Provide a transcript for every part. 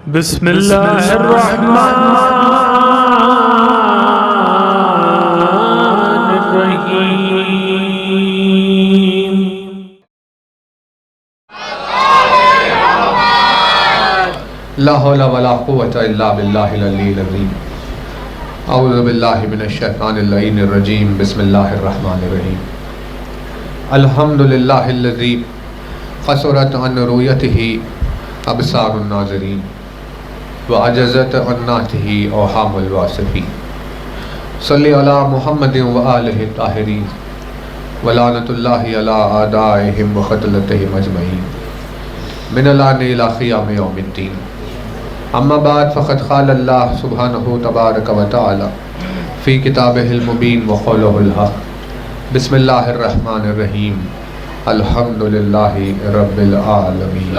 बिस्मिल्लाहिर्रहमानिर्रहीम। ला हौला वला कुव्वता इल्ला बिल्लाहिल अलीय्यिल अज़ीम। अऊज़ु बिल्लाहि मिनश शैतानिर रजीम। बिस्मिल्लाहिर रहमानिर रहीम। अल्हम्दुलिल्लाहिल्लज़ी क़सरत अन रुयतिही अबसारुन नाज़िरीन व अजज़त अन नातिही औहामुल वासिफ़ीन। सल्लि अला मुहम्मदिन व आलिहि ताहिरीन व लानतुल्लाहि अला आदाइहिम व क़त्लतिहिम अजमईन मिनल आन इला क़ियाम यौमिद्दीन। अम्मा बाद फ़क़द क़ाल अल्लाह सुब्हानहु तबारक व तआला फ़ी किताबिहिल मुबीन व क़ौलुहुल हक़। बिस्मिल्लाहिर रहमानिर रहीम। अल्हम्दुलिल्लाहि रब्बिल आलमीन।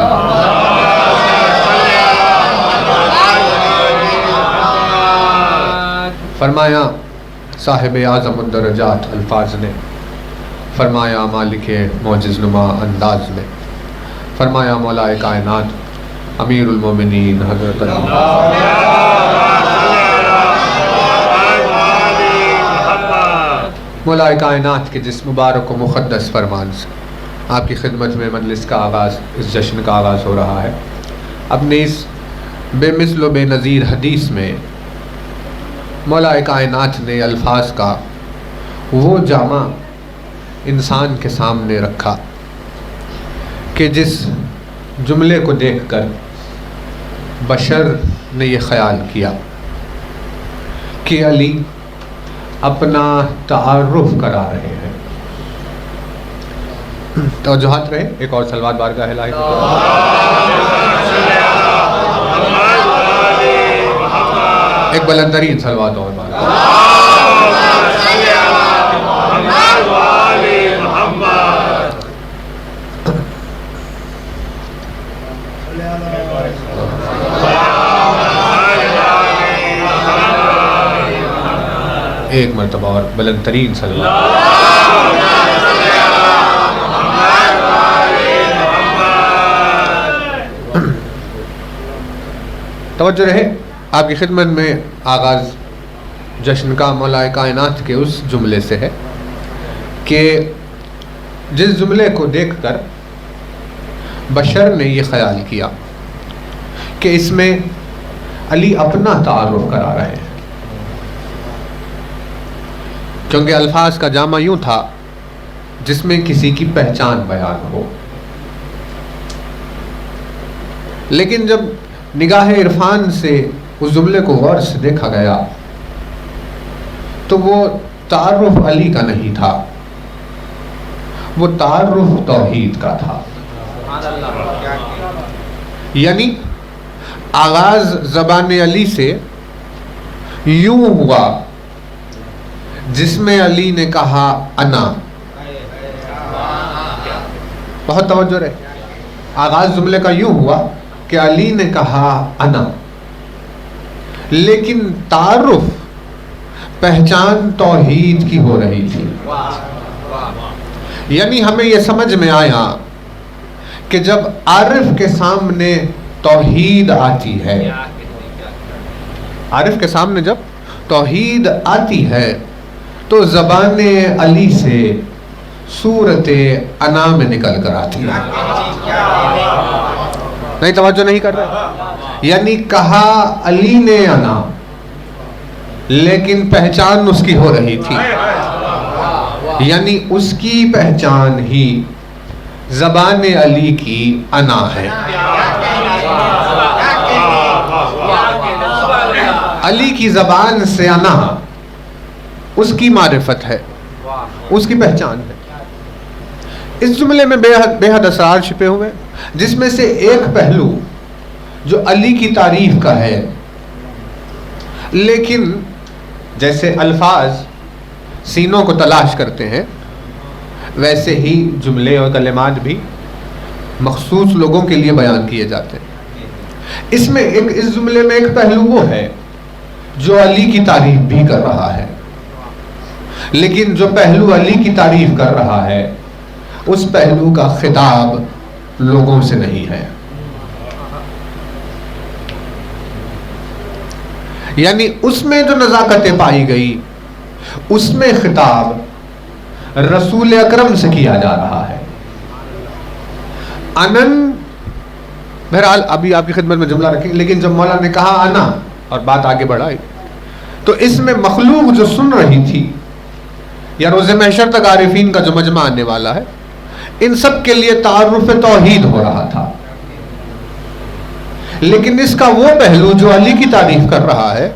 फरमाया साहिब आज़म दरजात अल्फाज ने, फरमाया मालिक मौजिज़ नुमा अंदाज ने, फरमाया मौलाए कायनात अमीरुल मोमिनीन हज़रत मौलाए कायनात के जिस मुबारक व मुक़द्दस फरमान से आपकी खिदमत में मजलिस का आगाज़, इस जश्न का आगाज़ हो रहा है। अपने इस बेमिसल व बेनज़ीर हदीस में मौलाए कायनात ने अल्फाज का वो जामा इंसान के सामने रखा कि जिस जुमले को देखकर बशर ने ये ख्याल किया कि अली अपना तारुफ करा रहे हैं। तवज्जुहात रहे। एक और सलवात बारगाह इलाही। एक बुलंदतरीन सलवात और एक मरतबा और बुलंदतरीन सलवात। तवज्जो रहे। आपकी खिदमत में आगाज़ जश्न का मौलाए कायनात के उस जुमले से है कि जिस जुमले को देखकर बशर ने ये ख्याल किया कि इसमें अली अपना तारुफ करा रहे हैं, क्योंकि अल्फाज का जामा यूं था जिसमें किसी की पहचान बयान हो। लेकिन जब निगाह इरफान से उस जुमले को गौर से देखा गया तो वो तारुफ अली का नहीं था, वो तारुफ तौहीद का था। यानी आगाज ज़बान अली से यूं हुआ जिसमें अली ने कहा अना। बहुत तवज्जो रहे। आगाज जुमले का यूं हुआ कि अली ने कहा अना, लेकिन तारुफ पहचान तौहीद की हो रही थी। यानी हमें यह समझ में आया कि जब आरिफ के सामने तौहीद आती है, आरिफ के सामने जब तौहीद आती है तो ज़बान अली से सूरत अना में निकल कर आती है। नहीं, तवज्जो नहीं कर रहे। यानी कहा अली ने अना, लेकिन पहचान उसकी हो रही थी। यानी उसकी पहचान ही ज़बान अली की अना है। अली की ज़बान से अना उसकी मारिफत है, उसकी पहचान है। इस जुमले में बेहद असरार छिपे हुए, जिसमें से एक पहलू जो अली की तारीफ का है, लेकिन जैसे अल्फाज सीनों को तलाश करते हैं वैसे ही जुमले और कलिमात भी मखसूस लोगों के लिए बयान किए जाते हैं। इसमें इस जुमले में एक पहलू वो है जो अली की तारीफ भी कर रहा है, लेकिन जो पहलू अली की तारीफ कर रहा है उस पहलू का खिताब लोगों से नहीं है। यानी उसमें जो नज़ाकतें पाई गई, उसमें खिताब रसूल अकरम से किया जा रहा है। अनन, बहरहाल अभी आपकी खिदमत में जुमला रखें, लेकिन जब मौला ने कहा अना और बात आगे बढ़ाई, तो इसमें मखलूक जो सुन रही थी या रोज़े महशर तक आरिफीन का जो मजमा आने वाला है, इन सब के लिए तारुफ तौहीद हो रहा था। लेकिन इसका वो पहलू जो अली की तारीफ कर रहा है,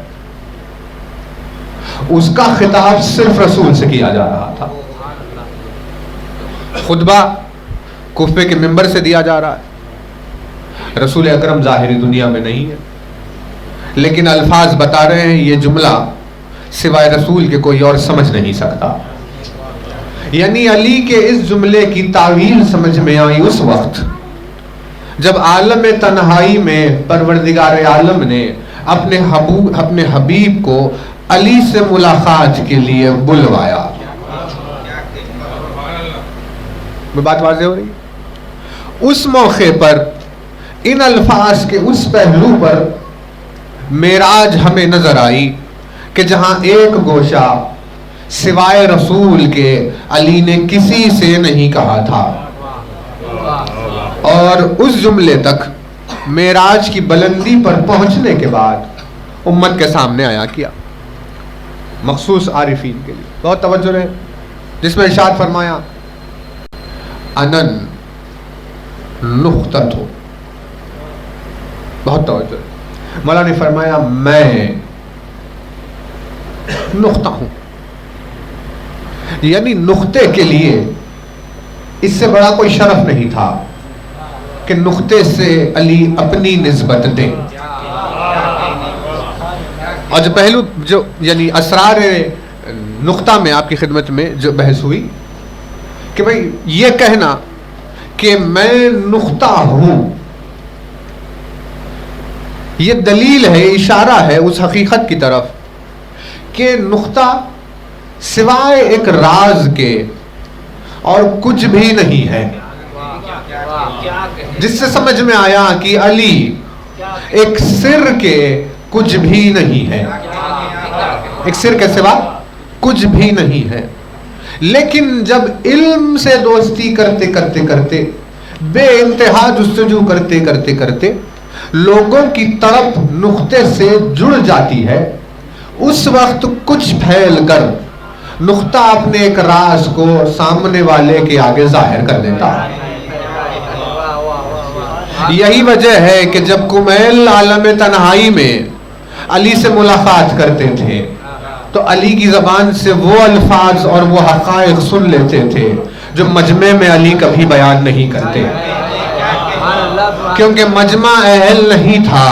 उसका खिताब सिर्फ रसूल से किया जा रहा था। खुतबा कुफे के मिंबर से दिया जा रहा है। रसूल अकरम ज़ाहिरी दुनिया में नहीं है, लेकिन अल्फाज बता रहे हैं ये जुमला सिवाय रसूल के कोई और समझ नहीं सकता। यानी अली के इस जुमले की तावील समझ में आई उस वक्त जब आलम तन्हाई में परवरदिगार आलम ने अपने हबीब को अली से मुलाकात के लिए बुलवाया। बात वाज़ेह हो रही है। उस मौके पर इन अल्फाज के उस पहलू पर मेराज हमें नजर आई कि जहां एक गोशा सिवाय रसूल के अली ने किसी से नहीं कहा था, और उस जुमले तक मेराज की बुलंदी पर पहुंचने के बाद उम्मत के सामने आया किया, मखसूस आरिफीन के लिए। बहुत तवज्जो रहे, जिसमें इरशाद फरमाया अनन नुख्ततो, बहुत तवज्जो रहे। मौला ने फरमाया मैं नुख्ता हूं, यानी नुख्ते के लिए इससे बड़ा कोई शरफ नहीं था कि नुख्ते से अली अपनी निस्बत दे। और जो पहलू जो यानी असरार नुख्ता में आपकी खिदमत में जो बहस हुई कि भाई ये कहना कि मैं नुख्ता हूं, ये दलील है, इशारा है उस हकीकत की तरफ कि नुख्ता सिवाय एक राज के और कुछ भी नहीं है, जिससे समझ में आया कि अली एक सिर के कुछ भी नहीं है, एक सिर के सिवा कुछ भी नहीं है। लेकिन जब इल्म से दोस्ती करते करते करते, बेइंतहा जुस्तजू करते करते करते लोगों की तड़प नुख्ते से जुड़ जाती है, उस वक्त कुछ फैल कर नुख्ता अपने एक राज को सामने वाले के आगे जाहिर कर देता है। यही वजह है कि जब कुमैल आलम तन्हाई में अली से मुलाकात करते थे तो अली की ज़बान से वो अल्फाज और वो हक़ाइक़ सुन लेते थे जो मजमे में अली कभी बयान नहीं करते, क्योंकि मजमा अहल नहीं था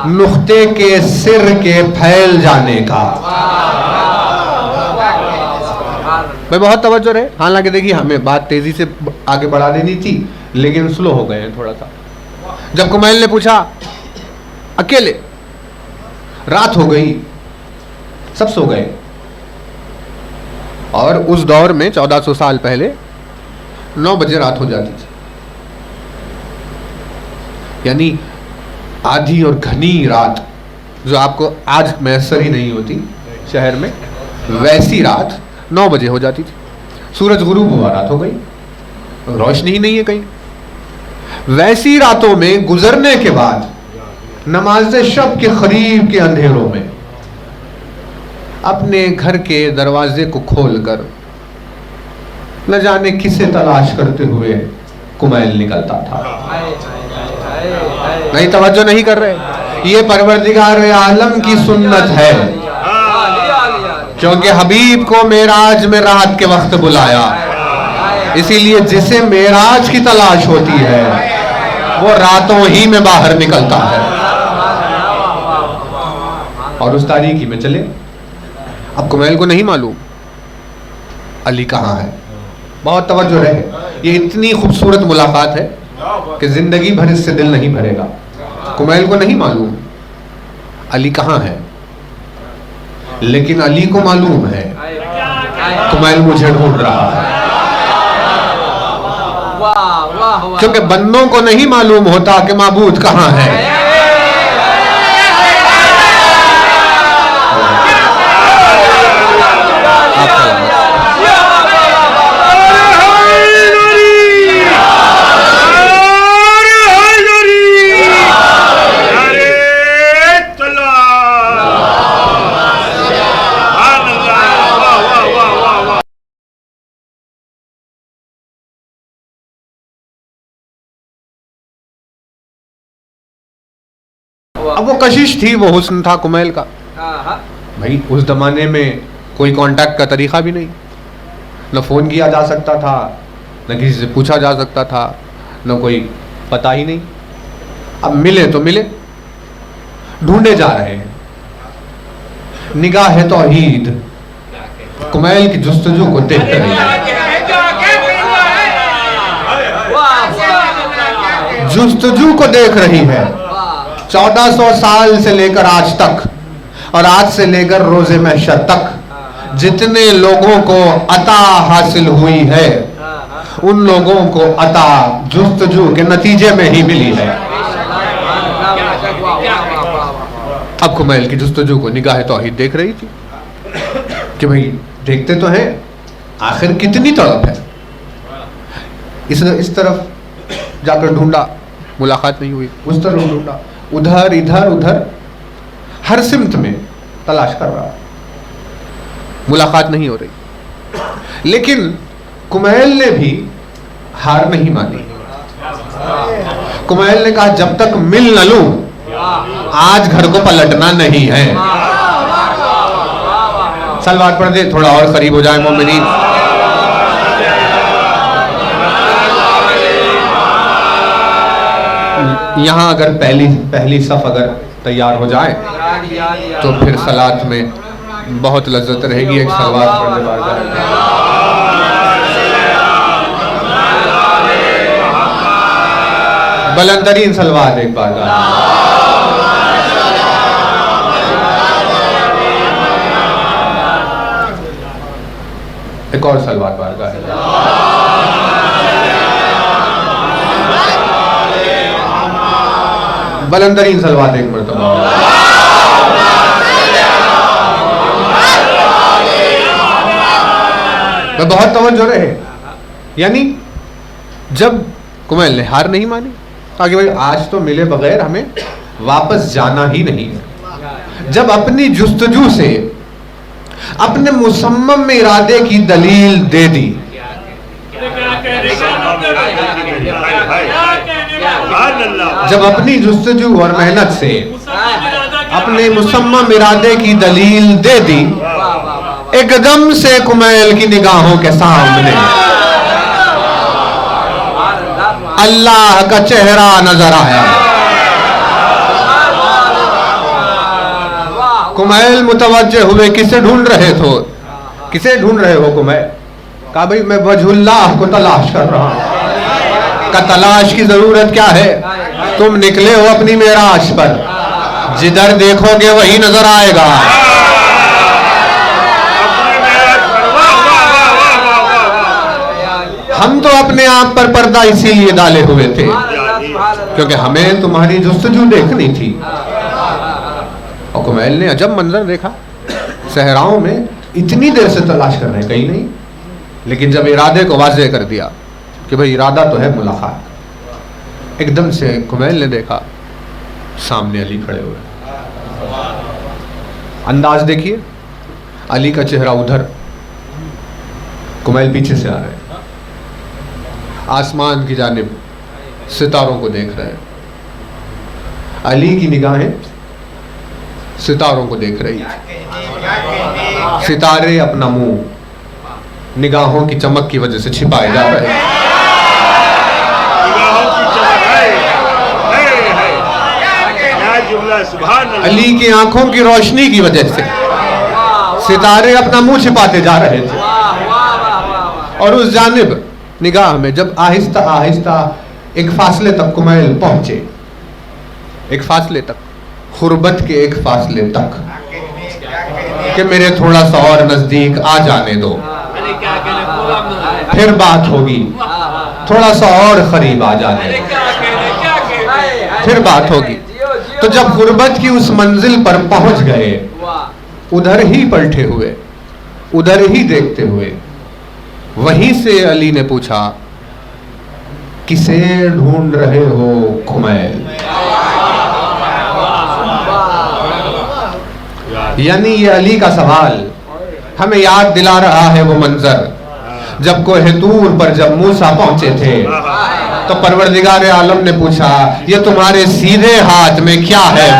नुख्ते के सिर के फैल जाने का। भाई बहुत तवज्जो रहे। हालांकि देखिए हमें बात तेजी से आगे बढ़ा देनी थी, लेकिन स्लो हो गए हैं थोड़ा सा। जब कुमैल ने पूछा अकेले, रात हो गई, सब सो गए, और उस दौर में 1400 साल पहले 9 बजे रात हो जाती थी, यानी आधी और घनी रात जो आपको आज मैसर ही नहीं होती शहर में, वैसी रात 9 बजे हो जाती थी। सूरज गुरूब हुआ, रात हो गई, रोशनी ही नहीं है कहीं। वैसी रातों में गुजरने के बाद नमाज शब के करीब के अंधेरों में अपने घर के दरवाजे को खोलकर न जाने किसे तलाश करते हुए कुमैल निकलता था। नहीं, तवज्जो नहीं कर रहे। ये परवरदिगार आलम की सुन्नत है, क्योंकि हबीब को मेराज में रात के वक्त बुलाया, इसीलिए जिसे मेराज की तलाश होती है वो रातों ही में बाहर निकलता है। और उस तारीखी में चले, अब कुमैल को नहीं मालूम अली कहाँ है। बहुत तवज्जो रहे, ये इतनी खूबसूरत मुलाकात है कि जिंदगी भर इससे दिल नहीं भरेगा। कुमैल को नहीं मालूम अली कहाँ है, लेकिन अली को मालूम है कुमैल मुझे ढूंढ रहा है। क्योंकि बंदों को नहीं मालूम होता कि माबूद कहाँ है, अब वो कशिश थी, वो हुस्न था कुमैल का। भाई उस जमाने में कोई कांटेक्ट का तरीका भी नहीं, न फोन किया जा सकता था, न किसी से पूछा जा सकता था, न कोई पता ही नहीं। अब मिले तो मिले, ढूंढे जा रहे हैं। निगाह तौहीद कुमैल की जुस्तजू को देख रही है, जुस्तजू को देख रही है। 1400 साल से लेकर आज तक, और आज से लेकर रोजे महशर तक जितने लोगों को अता हासिल हुई है, उन लोगों को अता जुस्तजू के नतीजे में ही मिली है। अब कुमैल की जुस्तजू को निगाह तौहीद देख रही थी कि भाई देखते तो हैं, आखिर कितनी तड़प है। इस तरफ जाकर ढूंढा, मुलाकात नहीं हुई। उस तरफ ढूंढा, उधर इधर उधर, हर सिमत में तलाश कर रहा, मुलाकात नहीं हो रही। लेकिन कुमैल ने भी हार नहीं मानी। कुमैल ने कहा जब तक मिल न लूं, आज घर को पलटना नहीं है। सलवात पढ़ दे, थोड़ा और करीब हो जाए मोमिनीन। यहाँ अगर पहली सफ अगर तैयार हो जाए तो फिर सलात में बहुत लज्जत रहेगी। एक सलवात पढ़ने वाला बुलंदतरीन सलवात एक बार एक और सलवात बारगाह है। बुलंदतरीन सलवात एक मरतबा। बहुत तवज्जो रहे। यानी जब कुमैल ने हार नहीं मानी, आगे भाई आज तो मिले बगैर हमें वापस जाना ही नहीं है। जब अपनी जुस्तजू से अपने मुसम्मम इरादे की दलील दे दी, जब अपनी जुस्तजू और मेहनत से अपने मुसम्मम इरादे की दलील दे दी, एकदम से कुमैल की निगाहों के सामने अल्लाह का चेहरा नजर आया। कुमैल मुतवज्जे हुए, किसे ढूंढ रहे थे? किसे ढूंढ रहे हो कुमैल? कहा भाई मैं वजहुल्लाह को तलाश कर रहा हूं। का तलाश की जरूरत क्या है? तुम निकले हो अपनी मेराज पर, जिधर देखोगे वही नजर आएगा। हम तो अपने आप पर पर्दा इसीलिए डाले हुए थे क्योंकि हमें तुम्हारी जुस्तजू देखनी थी। और कुमैल ने अजब मंजर देखा, सहराओं में इतनी देर से तलाश कर रहे हैं, कहीं नहीं। लेकिन जब इरादे को वाज़ेह कर दिया कि भाई इरादा तो है मुलाकात, एकदम से कुमैल ने देखा सामने अली खड़े हुए। अंदाज देखिए, अली का चेहरा उधर, कुमैल पीछे से आ रहे हैं, आसमान की जानिब सितारों को देख रहे हैं। अली की निगाहें सितारों को देख रही है। सितारे अपना मुंह निगाहों की चमक की वजह से छिपाए जा रहे हैं। अली की आंखों की रोशनी की वजह से सितारे अपना मुंह छिपाते जा रहे थे। और उस जानिब निगाह में जब आहिस्ता आहिस्ता एक फासले तक कुमैल पहुंचे, एक फासले तक, खुरबत के एक फासले तक, कि मेरे थोड़ा सा और नजदीक आ जाने दो, फिर बात होगी, थोड़ा सा और करीब आ जाने दो, फिर बात होगी। तो जब खुरबत की उस मंजिल पर पहुंच गए, उधर ही पलटे हुए, उधर ही देखते हुए, वहीं से अली ने पूछा किसे ढूंढ रहे हो कुमैल? यानी ये अली का सवाल हमें याद दिला रहा है वो मंजर जब कोहे तूर पर जब मूसा पहुंचे थे तो परवरदिगार आलम ने पूछा, ये तुम्हारे सीधे हाथ में क्या है?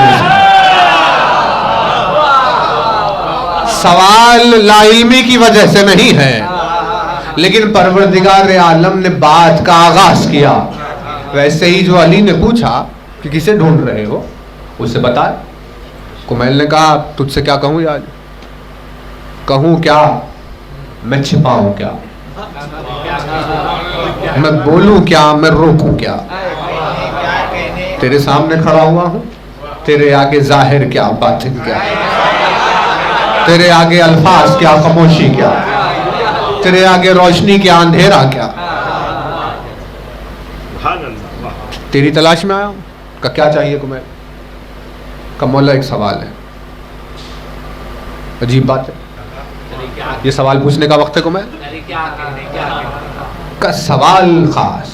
सवाल लाइल्मी की वजह से नहीं है, लेकिन परवरदिगार आलम ने बात का आगाज किया। वैसे ही जो अली ने पूछा कि किसे ढूंढ रहे हो, उसे बता। कुमैल ने कहा, तुझसे क्या कहूं यार, कहूं क्या, मैं छिपाऊं क्या, मैं बोलूं क्या, मैं रोकूं क्या? तेरे सामने खड़ा हुआ हूं, तेरे आगे जाहिर क्या, बातिन क्या, तेरे आगे अल्फाज क्या, खामोशी क्या, तेरे आगे रोशनी क्या, अंधेरा क्या? तेरी तलाश में आया हूं। का क्या चाहिए कुमैल? का मौला एक सवाल है। अजीब बात है, ये सवाल पूछने का वक्त है कुमैल? का सवाल खास,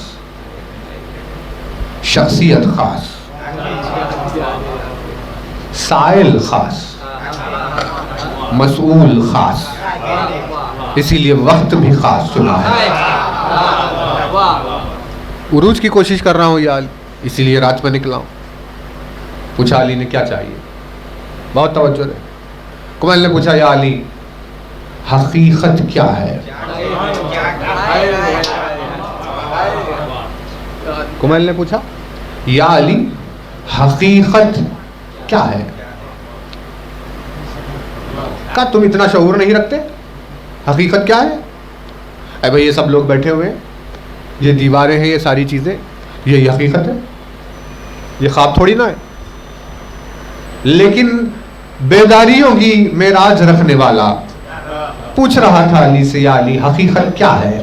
शख्सियत खास, साइल खास, मसूल खास, इसीलिए वक्त भी खास चुना है। उरूज की कोशिश कर रहा हूँ यार, इसीलिए रात में निकला हूँ। पूछा अली ने, क्या चाहिए? बहुत तवज्जो है। कुमैल ने पूछा, या अली, हकीकत क्या है? कुमैल ने पूछा, या अली, हकीकत क्या है? क्या तुम इतना शऊर नहीं रखते? हकीकत क्या है? अरे भाई, ये सब लोग बैठे हुए हैं, ये दीवारें हैं, ये सारी चीजें, ये हकीकत है, ये ख्वाब थोड़ी ना है। लेकिन बेदारियों की मेराज रखने वाला पूछ रहा था अली से, या अली, हकीकत क्या है?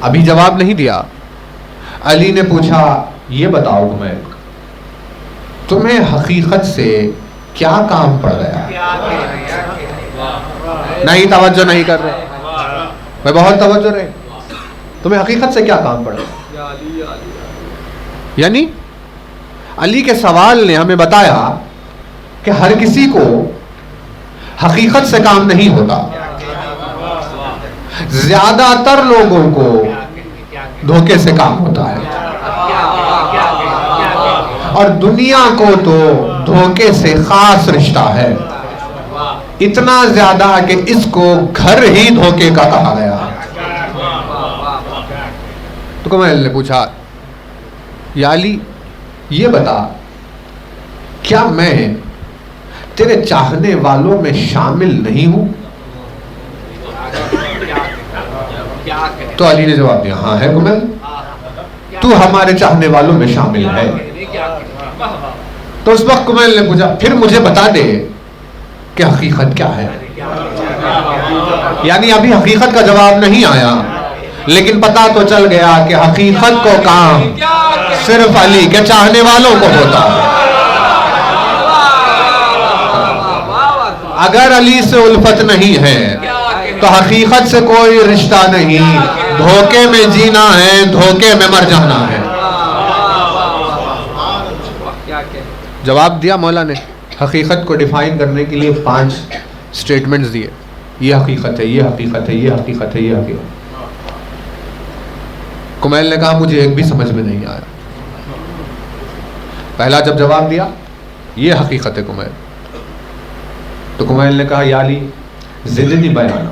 अभी जवाब नहीं दिया। अली ने पूछा, ये बताओ तुम्हें हकीकत से क्या काम पड़ गया? नहीं, तवज्जो नहीं कर रहे, मैं बहुत तवज्जो रहे। तुम्हें हकीकत से क्या काम पड़ा? यानी अली के सवाल ने हमें बताया कि हर किसी को हकीकत से काम नहीं होता। ज्यादातर लोगों को धोखे से काम होता है, और दुनिया को तो धोखे से खास रिश्ता है, इतना ज्यादा कि इसको घर ही धोखे का कहा गया। तो कुमैल ने पूछा, या अली, ये बता, क्या मैं तेरे चाहने वालों में शामिल नहीं हूं? तो अली ने जवाब दिया, हाँ है कुमैल, तू हमारे चाहने वालों में शामिल है। तो उस वक्त कुमैल ने पूछा, फिर मुझे बता दे कि हकीकत क्या है? यानी अभी हकीकत का जवाब नहीं आया, लेकिन पता तो चल गया कि हकीकत को काम सिर्फ अली के चाहने वालों को होता है। अगर अली से उल्फत नहीं है तो हकीकत से कोई रिश्ता नहीं, धोखे में जीना है, धोखे में मर जाना है। जवाब दिया मौला ने। हकीकत को डिफाइन करने के लिए 5 स्टेटमेंट्स दिए, ये हकीकत है, ये हकीकत है, ये हकीकत है, ये हकीकत। कुमैल ने कहा, मुझे एक भी समझ में नहीं आया। पहला जब जवाब दिया, ये हकीकत है कुमैल, तो कुमैल ने कहा, या अली, ज़िदनी बयान,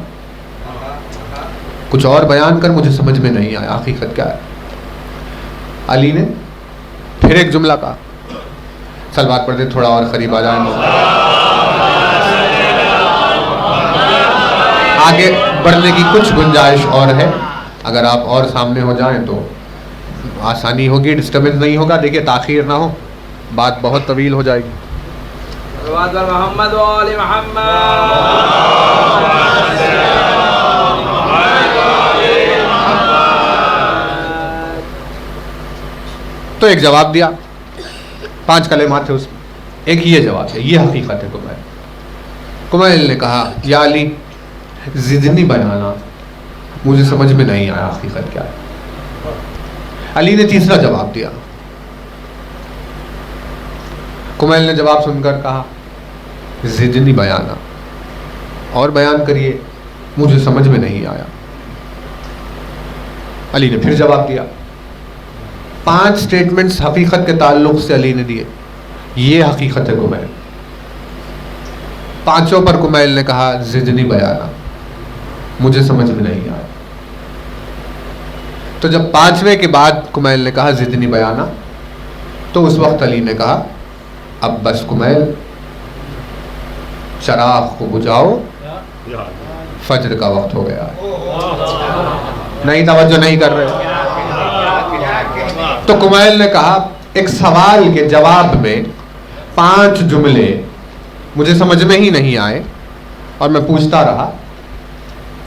कुछ और बयान कर, मुझे समझ में नहीं आया हकीकत क्या है। अली ने फिर एक जुमला कहा, सलवात पढ़ते थोड़ा और करीब आ जाए, आगे बढ़ने की कुछ गुंजाइश और है। अगर आप और सामने हो जाएं तो आसानी होगी, डिस्टर्बेंस नहीं होगा। देखिए, ताखीर ना हो, बात बहुत तवील हो जाएगी। तो एक जवाब दिया, 5 कलेमात थे उसमें, एक ये जवाब है, ये हकीकत है कुमैल। कुमैल ने कहा, या अली, ज़िदनी बनाना, मुझे समझ में नहीं आया हकीकत क्या है। अली ने तीसरा जवाब दिया। कुमैल ने जवाब सुनकर कहा, ज़िदनी बयाना, और बयान करिए, मुझे समझ में नहीं आया। अली ने फिर जवाब दिया। 5 स्टेटमेंट्स हकीकत के ताल्लुक से अली ने दिए। ये हकीकत है कुमैल। 5 पर कुमैल ने कहा ज़िदनी बयाना, मुझे समझ में नहीं आया। तो जब 5वें के बाद कुमैल ने कहा ज़िदनी बयाना, तो उस वक्त अली ने कहा अब बस कुमैल, चराग को बुझाओ, फज्र का वक्त हो गया। नहीं, तवज्जो नहीं कर रहे। तो कुमैल ने कहा एक सवाल के जवाब में 5 जुमले मुझे समझ में ही नहीं आए और मैं पूछता रहा।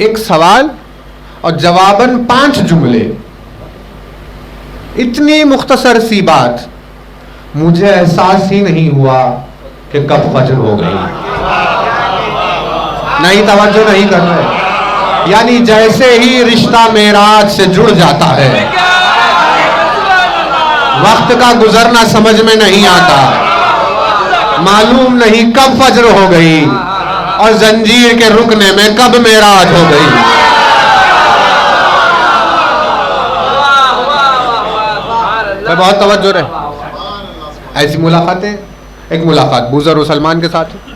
एक सवाल और जवाबन 5 जुमले, इतनी मुख्तसर सी बात, मुझे एहसास ही नहीं हुआ कि कब फज्र हो गई। नहीं, तवज्जो नहीं कर रहे। यानी जैसे ही रिश्ता मेराज से जुड़ जाता है, वक्त का गुजरना समझ में नहीं आता, मालूम नहीं कब फज्र हो गई और जंजीर के रुकने में कब मेराज हो गई। मैं बहुत तवज्जो रहे। ऐसी मुलाकातें, एक मुलाकात बूज़र और सलमान के साथ है।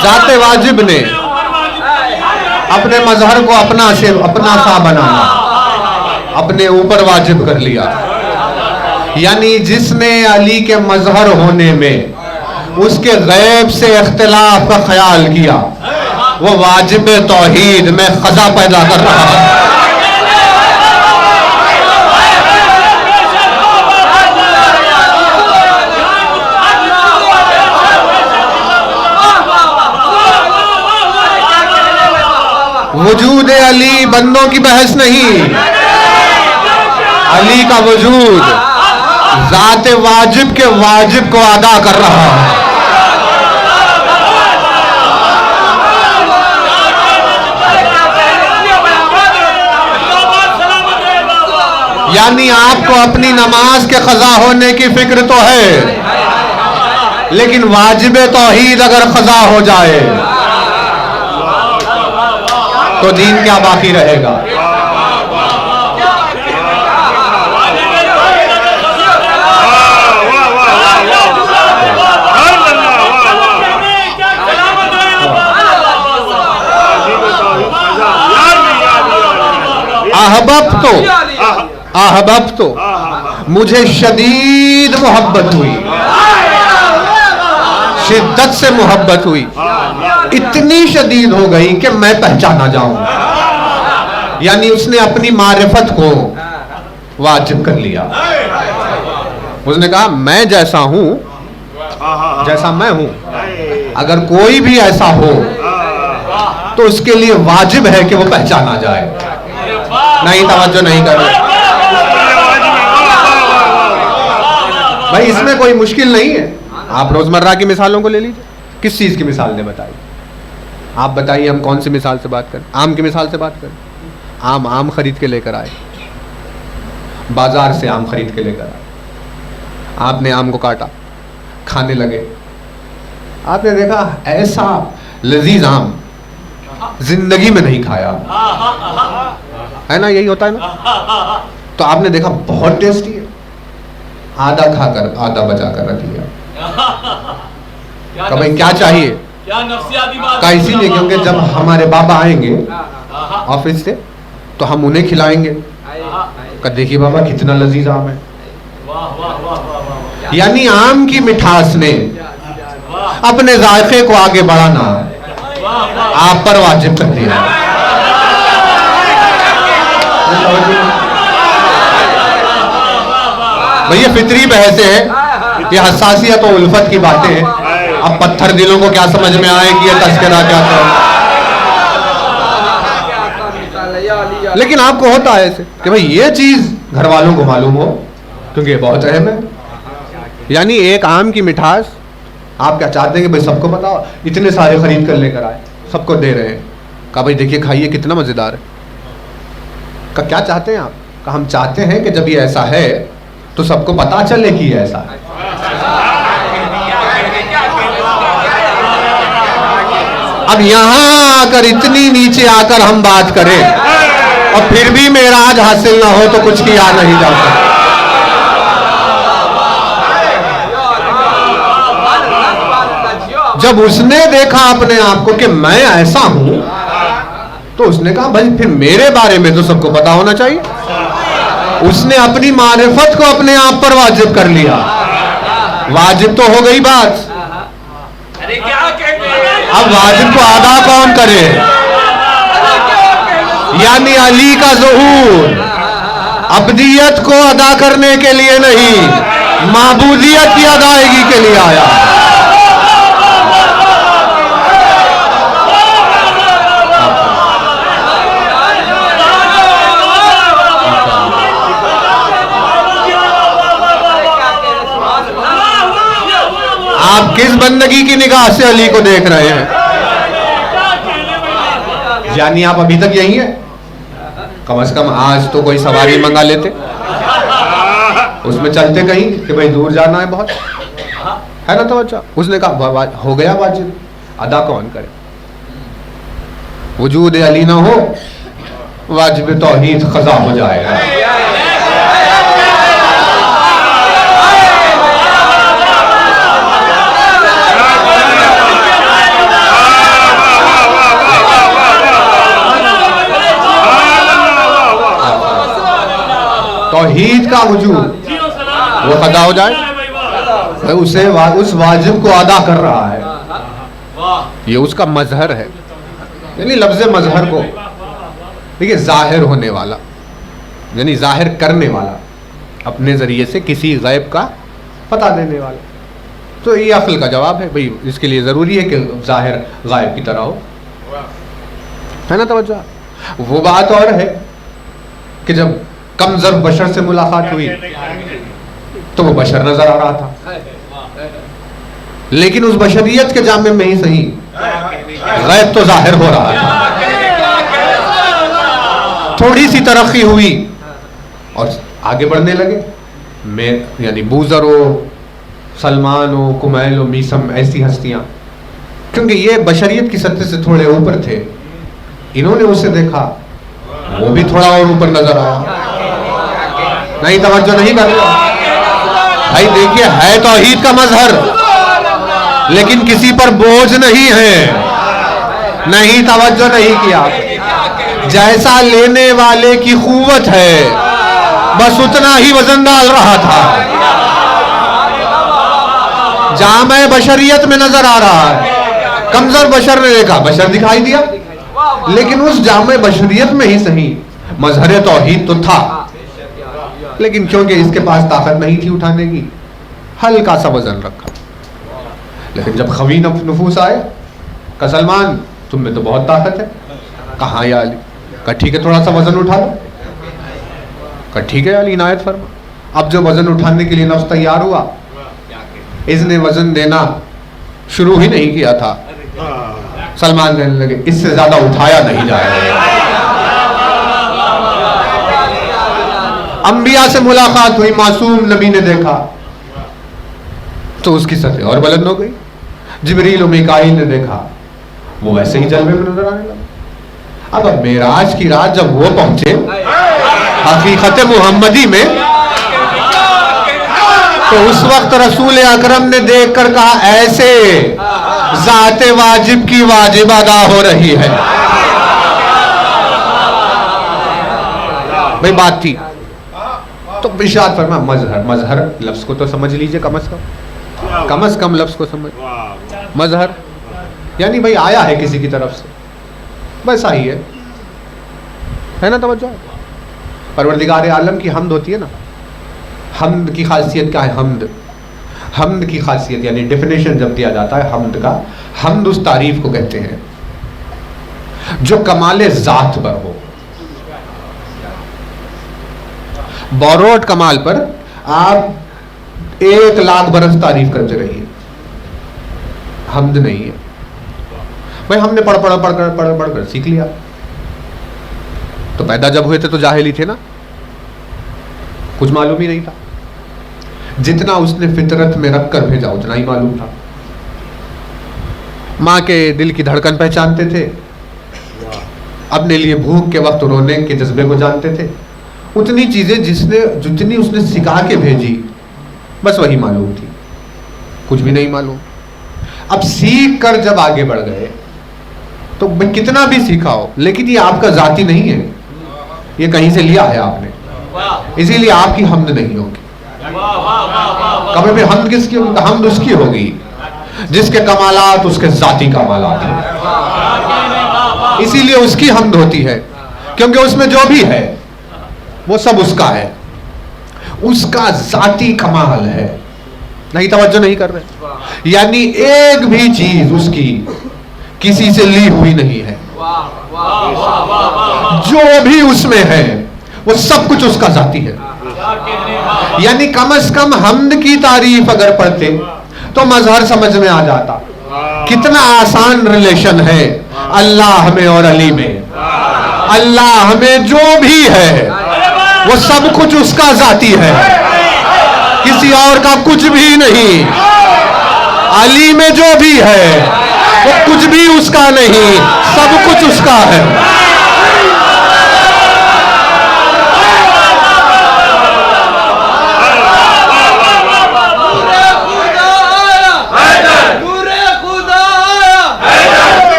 ज़ाते वाजिब ने अपने मजहर को अपना सा बनाना अपने ऊपर वाजिब कर लिया। यानी जिसने अली के मजहर होने में उसके गैब से इख्तिलाफ का ख्याल किया, वो वाजिब तौहीद में खजा पैदा कर रहा है। वजूद अली बंदों की बहस नहीं, अली का वजूद ज़ाते वाजिब के वाजिब को अदा कर रहा है। यानी आपको अपनी नमाज के खजा होने की फिक्र तो है, लेकिन वाजिब तौहीद अगर खजा हो जाए तो दीन क्या बाकी रहेगा। अहबब तो मुझे शदीद मोहब्बत हुई, शिद्दत से मोहब्बत हुई, इतनी शदीद हो गई कि मैं पहचाना जाऊं। यानी उसने अपनी मारिफत को वाजिब कर लिया। उसने कहा मैं जैसा हूं, जैसा मैं हूं, अगर कोई भी ऐसा हो तो उसके लिए वाजिब है कि वो पहचाना जाए। नहीं, तवज्जो नहीं कर रहे भाई, इसमें कोई मुश्किल नहीं है। आप रोजमर्रा की मिसालों को ले लीजिए। किस चीज की मिसाल ने बताई? आप बताइए, हम कौन सी मिसाल से बात करें? आम की मिसाल से बात करें। आम खरीद के लेकर आए, बाजार से आम खरीद के लेकर आए, आपने आम को काटा, खाने लगे, आपने देखा ऐसा लजीज आम जिंदगी में नहीं खाया, है ना? यही होता है ना? तो आपने देखा बहुत टेस्टी है, आधा खाकर आधा बचा कर रख लिया। भाई क्या चाहिए? का इसीलिए क्योंकि जब हमारे बाबा आएंगे ऑफिस से तो हम उन्हें खिलाएंगे। का देखिए बाबा कितना लजीज आम है। यानी आम की मिठास ने अपने जायके को आगे बढ़ाना आप पर वाजिब कर दिया। भैया फितरी बहसे है, ये हसासियत और उल्फत की बातें हैं। अब पत्थर दिलों को क्या समझ में आए कि ये तस्करा क्या था। लेकिन आपको होता है ऐसे कि भाई ये चीज घर वालों को मालूम हो, क्योंकि ये बहुत अहम है। यानी एक आम की मिठास आप क्या चाहते हैं कि भाई सबको बताओ? इतने सारे खरीद कर लेकर आए, सबको दे रहे हैं। कहा भाई देखिए खाइए कितना मजेदार है। कहा क्या चाहते हैं आप? कहा हम चाहते हैं कि जब ये ऐसा है तो सबको पता चले कि ये ऐसा है। अब यहां आकर इतनी नीचे आकर हम बात करें और फिर भी मेराज हासिल ना हो तो कुछ किया नहीं जा सकता। जब उसने देखा अपने आप को कि मैं ऐसा हूं तो उसने कहा भाई फिर मेरे बारे में तो सबको पता होना चाहिए। उसने अपनी मारिफत को अपने आप पर वाजिब कर लिया। वाजिब तो हो गई बात, अब वाजिब को अदा कौन करे? यानी अली का ज़हूर अब्दियत को अदा करने के लिए नहीं, माबूदियत की अदायगी के लिए आया। आप किस बंदगी की निगाह से अली को देख रहे हैं? यानी आप अभी तक यही हैं? कम से कम आज तो कोई सवारी मंगा लेते, उसमें चलते कहीं कि भाई दूर जाना है बहुत, है ना तवज्जो? उसने कहा हो गया वाजिब, अदा कौन करे? वजूद अली ना हो वाजिब तौहीद खजा हो जाएगा। तौहीद का वजूद वो खदा हो जाए, उसे उस वाजिब को अदा कर रहा है। ये उसका मजहर है। यानी लफ्ज़ मजहर को देखिए, जाहिर होने वाला यानी जाहिर करने वाला, अपने जरिए से किसी गैब का पता देने वाला। तो ये अक्ल का जवाब है भाई, इसके लिए ज़रूरी है कि जाहिर गायब की तरह हो, है ना तवज्जो? वो बात और है कि जब कमजर बशर से मुलाकात हुई तो वो बशर नजर आ रहा था, लेकिन उस बशरियत के जामे में ही सही गैब तो जाहिर हो रहा था। थोड़ी सी तरक्की हुई और आगे बढ़ने लगे। मैं यानी बूजर हो, सलमान हो, कुमैल हो, मीसम, ऐसी हस्तियां, क्योंकि ये बशरियत की सतह से थोड़े ऊपर थे। इन्होंने उसे देखा, वो भी थोड़ा और ऊपर नजर आया। नहीं तवज्जो नहीं कर रहे भाई? देखिए, है तौहीद का मजहर, लेकिन किसी पर बोझ नहीं है। नहीं तवज्जो नहीं किया। जैसा लेने वाले की कुव्वत है बस उतना ही वजन डाल रहा था। जामे बशरियत में नजर आ रहा है। कमजोर बशर ने देखा, बशर दिखाई दिया, लेकिन उस जामे बशरियत में ही सही मजहर तौहीद तो था, लेकिन क्योंकि इसके पास ताकत नहीं थी उठाने की, हल्का सा वजन रखा। लेकिन जब खवी नफूस आए, कहा सलमान तुम में तो बहुत ताकत है। कहा या अली? कहा ठीक है, थोड़ा सा वजन उठा लो। कहा ठीक है अली, इनायत फरमा। अब जो वजन उठाने के लिए नफ्स तैयार हुआ, इसने वजन देना शुरू ही नहीं किया था, सलमान कहने लगे इससे ज्यादा उठाया नहीं जाएगा। अंबिया से मुलाकात हुई, मासूम नबी ने देखा तो उसकी सतह और बुलंद हो गई। जिब्रील और मीकाईल ने देखा, वो वैसे ही जलवे में नजर आने लगा। अब मेराज की रात जब वो पहुंचे हकीकत मुहम्मदी में, तो उस वक्त रसूल अकरम ने देखकर कहा ऐसे जाते वाजिब की वाजिब अदा हो रही है। भाई बात थी तो इरशाद फरमा मजहर। मजहर लफ्ज को तो समझ लीजिए, कम से कम लफ्ज को समझ। मजहर यानी भाई आया है किसी की तरफ से, वैसा ही है ना तवज्जो? परवरदिगार आलम की हम्द होती है ना। हम्द की खासियत क्या है? हम्द की खासियत यानी डेफिनेशन जब दिया जाता है हम्द का, हम्द उस तारीफ को कहते हैं जो कमाले जात पर हो। बोरोट कमाल पर आप 1 लाख बरस तारीफ करते रहिए, हमद नहीं है। भाई हमने पढ़ कर सीख लिया। तो पैदा जब हुए थे तो जाहिल ही थे ना, कुछ मालूम ही नहीं था। जितना उसने फितरत में रख कर भेजा उतना ही मालूम था। माँ के दिल की धड़कन पहचानते थे, अपने लिए भूख के वक्त रोने के जज्बे को जानते थे। उतनी चीजें जितनी उसने सिखा के भेजी बस वही मालूम थी, कुछ भी नहीं मालूम। अब सीख कर जब आगे बढ़ गए तो कितना भी सीखा हो, लेकिन ये आपका जाती नहीं है, ये कहीं से लिया है आपने, इसीलिए आपकी हमद नहीं होगी। कभी भी हमद किसकी होगी? हमद उसकी होगी जिसके कमालात उसके जाती कमालात हैं, इसीलिए उसकी हमद होती है, क्योंकि उसमें जो भी है वो सब उसका है, उसका जाती कमाल है। नहीं, तवज्जो नहीं कर रहे। यानी एक भी चीज उसकी किसी से ली हुई नहीं है, जो भी उसमें है वो सब कुछ उसका जाती है। यानी कम से कम हमद की तारीफ अगर पढ़ते तो मजहर समझ में आ जाता। कितना आसान रिलेशन है अल्लाह में और अली में। अल्लाह में जो भी है वो सब कुछ उसका जाती है, किसी और का कुछ भी नहीं। अली में जो भी है वो कुछ भी उसका नहीं, सब कुछ उसका है।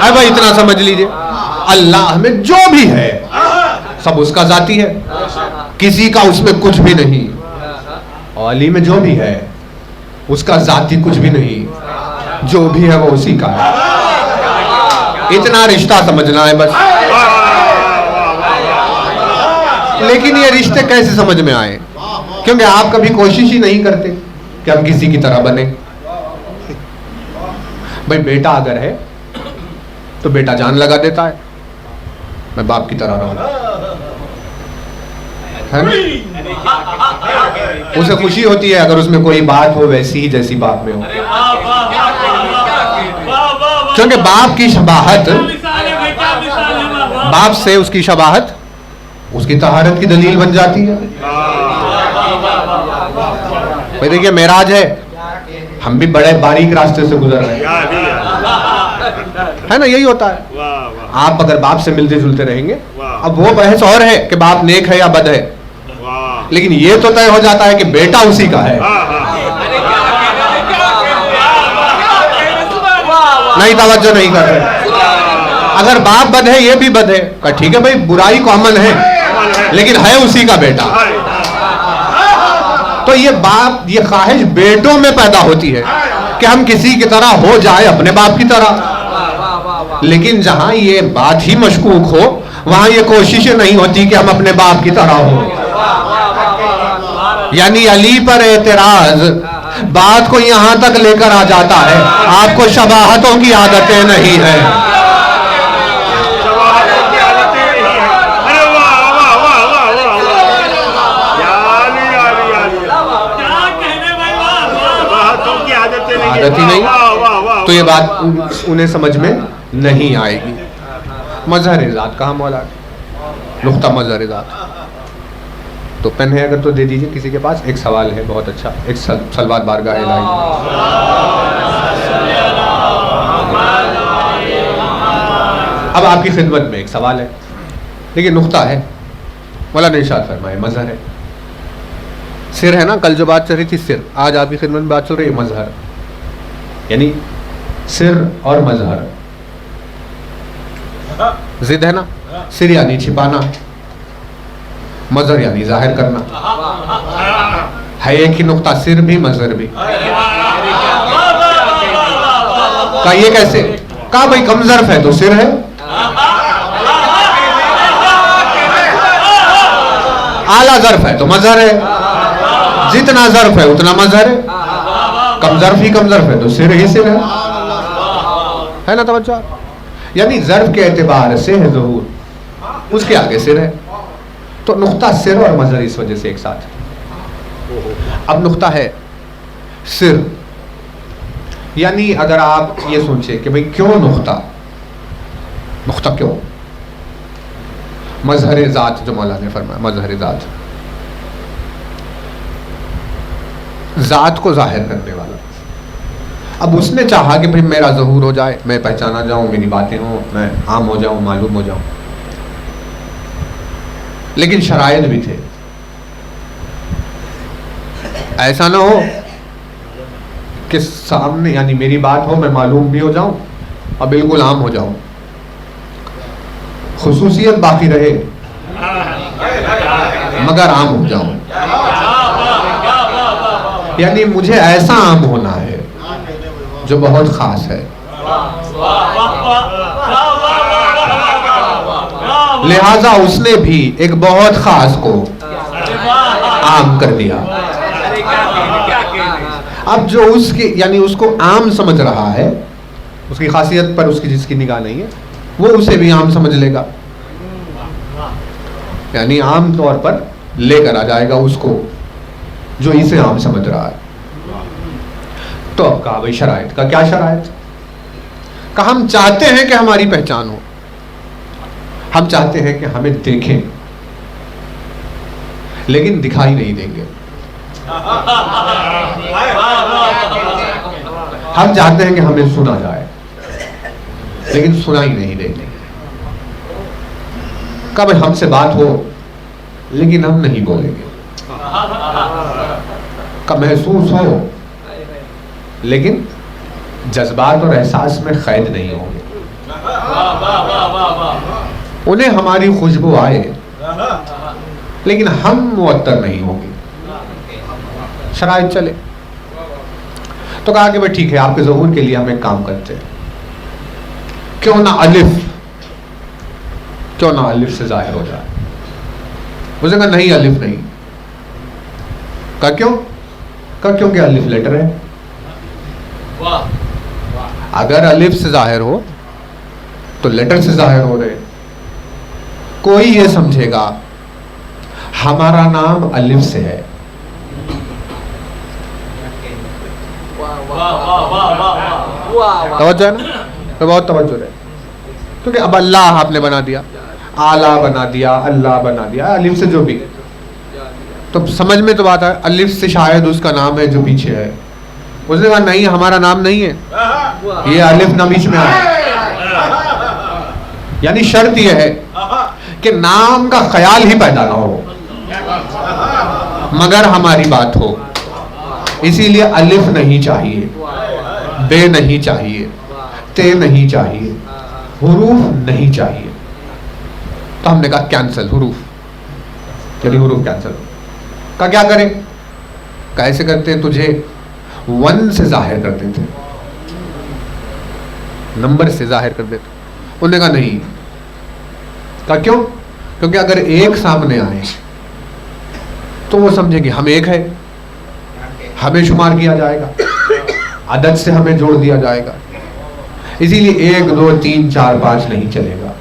भाई इतना समझ लीजिए, अल्लाह में जो भी है सब उसका जाती है, किसी का उसमें कुछ भी नहीं। और अली में जो भी है उसका जाती कुछ भी नहीं, जो भी है वो उसी का है। इतना रिश्ता समझना है बस। लेकिन ये रिश्ते कैसे समझ में आए? क्योंकि आप कभी कोशिश ही नहीं करते कि हम किसी की तरह बने। भाई बेटा अगर है तो बेटा जान लगा देता है मैं बाप की तरह रहूं, है ना? उसे खुशी होती है अगर उसमें कोई बात हो वैसी ही जैसी बाप में हो, क्योंकि बाप की शबाहत, बाप से उसकी शबाहत उसकी तहारत की दलील बन जाती है। भाई देखिए मेराज है, हम भी बड़े बारीक रास्ते से गुजर रहे हैं, है ना? यही होता है। आप अगर बाप से मिलते जुलते रहेंगे, अब वो बहस और है कि बाप नेक है या बद है, लेकिन ये तो तय हो जाता है कि बेटा उसी का है। नहीं, तवज्जो नहीं कर रहे। अगर बाप बद है ये भी बद है, का ठीक है भाई, बुराई कॉमन है लेकिन है उसी का बेटा। तो ये बाप, ये ख्वाहिश बेटों में पैदा होती है कि हम किसी की तरह हो जाए, अपने बाप की तरह। लेकिन जहां ये बात ही मशकूक हो वहां ये कोशिशें नहीं होती कि हम अपने बाप की तरह हो। यानी अली पर एतराज बात को यहां तक लेकर आ जाता है, आपको शबाहतों की आदतें नहीं है। आदत ही नहीं, तो ये बात उन्हें समझ में नहीं आएगी। मजहर ज़ात कहाँ मौला, नुक्ता मजहर ज़ात। तो पेन है अगर तो दे दीजिए किसी के पास। एक सवाल है बहुत अच्छा, एक सलवात बारगाह इलाही। अब आपकी खिदमत में एक सवाल है, देखिए नुक्ता है, मौलाना इरशाद फरमाए मजहर है। सिर है ना, कल जो बात चल रही थी सिर, आज आपकी खिदमत में बात चल रही है मजहर। यानी सिर और मजहर जिद है ना। सिर यानी छिपाना, मजहर यानी जाहिर करना। है एक ही नुक्ता, सिर भी मजहर भी। का ये कैसे? कहा भाई कम ज़र्फ है तो सिर है, आला ज़र्फ है तो मजहर है, जितना ज़र्फ है उतना मजहर है। कम ज़र्फ ही कम ज़र्फ है तो सिर ही सिर है ना तवज्जो। यानी ज़र्फ के एतबार से है ज़हूर, उसके आगे सिर है, तो नुक्ता सिर और मज़हर इस वजह से एक साथ है। अब नुक्ता है सिर, यानी अगर आप ये सोचे कि भाई क्यों नुक्ता, नुक्ता क्यों? मज़हर ज़ात जो मौला ने फरमाया, मज़हर ज़ात, ज़ात को जाहिर करने वाला। अब उसने चाहा कि भाई मेरा ज़हूर हो जाए, मैं पहचाना जाऊं, मेरी बातें हों, मैं आम हो जाऊं, मालूम हो जाऊं, लेकिन शराइत भी थे। ऐसा ना हो कि सामने यानी मेरी बात हो, मैं मालूम भी हो जाऊं और बिल्कुल आम हो जाऊं, खुसूसियत बाकी रहे मगर आम हो जाऊं। यानी मुझे ऐसा आम होना है जो बहुत खास है, लिहाजा उसने भी एक बहुत खास को आम कर दिया। अब जो उसके यानी उसको आम समझ रहा है, उसकी खासियत पर उसकी जिसकी निगाह नहीं है, वो उसे भी आम समझ लेगा, यानी आम तौर पर लेकर आ जाएगा उसको जो इसे आम समझ रहा है। तो अब कहा भाई शराइत का क्या शराइत? कहा हम चाहते हैं कि हमारी पहचान हो, हम चाहते हैं कि हमें देखें लेकिन दिखाई नहीं देंगे, हम चाहते हैं कि हमें सुना जाए लेकिन सुनाई नहीं देंगे। कब हमसे बात हो लेकिन हम नहीं बोलेंगे, कब महसूस हो लेकिन जज्बात और एहसास में कैद नहीं होंगे, उन्हें हमारी खुशबू आए लेकिन हम मुअत्तर नहीं होंगे, शराइत चले। तो कहा कि भाई ठीक है, आपके ज़हूर के लिए हम एक काम करते हैं, क्यों ना अलिफ से जाहिर हो जाए। उसने कहा नहीं, अलिफ नहीं। कहा क्यों? कहा क्योंकि अलिफ लेटर है, अगर अलिफ से जाहिर हो तो लेटर से जाहिर हो रहे। कोई ये समझेगा हमारा नाम अलिफ से है, तवज्जो है ना, तो बहुत तवज्जो है, क्योंकि अब अल्लाह आपने बना दिया, आला बना दिया, अल्लाह बना दिया, अलिफ से जो भी, तो समझ में तो बात है, अलिफ से शायद उसका नाम है जो पीछे है। उसने कहा नहीं, हमारा नाम नहीं है, ये अलिफ ना बीच में आया। यानी शर्त यह है कि नाम का ख्याल ही पैदा ना हो मगर हमारी बात हो, इसीलिए अलिफ नहीं चाहिए, बे नहीं चाहिए, ते नहीं चाहिए, हुरूफ नहीं चाहिए। तो हमने कहा कैंसल हुरूफ, चलिए हुरूफ कैंसल। का क्या करें? कैसे करते? तुझे 1 से जाहिर कर देते, नंबर से जाहिर कर देते। उन्होंने कहा नहीं। का क्यों? क्योंकि अगर एक सामने आए तो वो समझेंगे हम एक है, हमें शुमार किया जाएगा, अदद से हमें जोड़ दिया जाएगा, इसीलिए 1 2 3 4 5 नहीं चलेगा।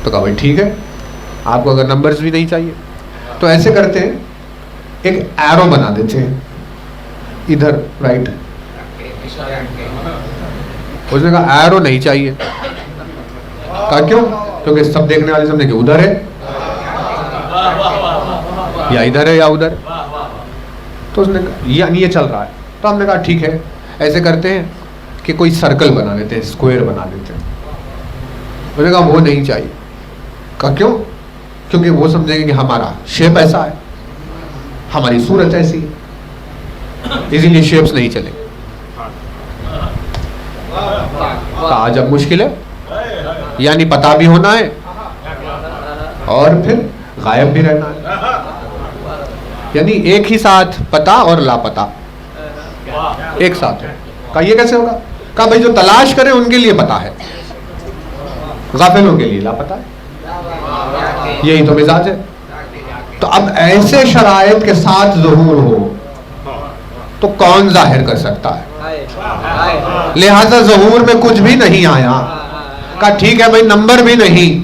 तो कहा भाई ठीक है, आपको अगर नंबर्स भी नहीं चाहिए तो ऐसे करते हैं, एक एरो बना देते हैं इधर राइट। उसने कहा एरो नहीं चाहिए। कहा क्यों? क्योंकि सब देखने वाले समझे कि उधर है या इधर है या उधर। तो उसने यानी ये चल रहा है। तो हमने कहा ठीक है, ऐसे करते हैं कि कोई सर्कल बना लेते हैं, स्क्वायर बना लेते हैं। उसने कहा वो नहीं चाहिए। कहा क्यों? क्योंकि वो समझेंगे कि हमारा शेप ऐसा है, हमारी सूरत ऐसी है, इसीलिए शेप्स नहीं चले। कहा जब मुश्किल है, यानी पता भी होना है और फिर गायब भी रहना है, यानी एक ही साथ पता और लापता एक साथ है। कहा ये कैसे होगा? कहा भाई जो तलाश करें उनके लिए पता है, गाफिलों के लिए लापता है, यही तो मिजाज है। तो अब ऐसे शराइत के साथ ज़हूर हो तो कौन जाहिर कर सकता है? लिहाजा ज़हूर में कुछ भी नहीं आया। कहा ठीक है भाई, नंबर भी नहीं,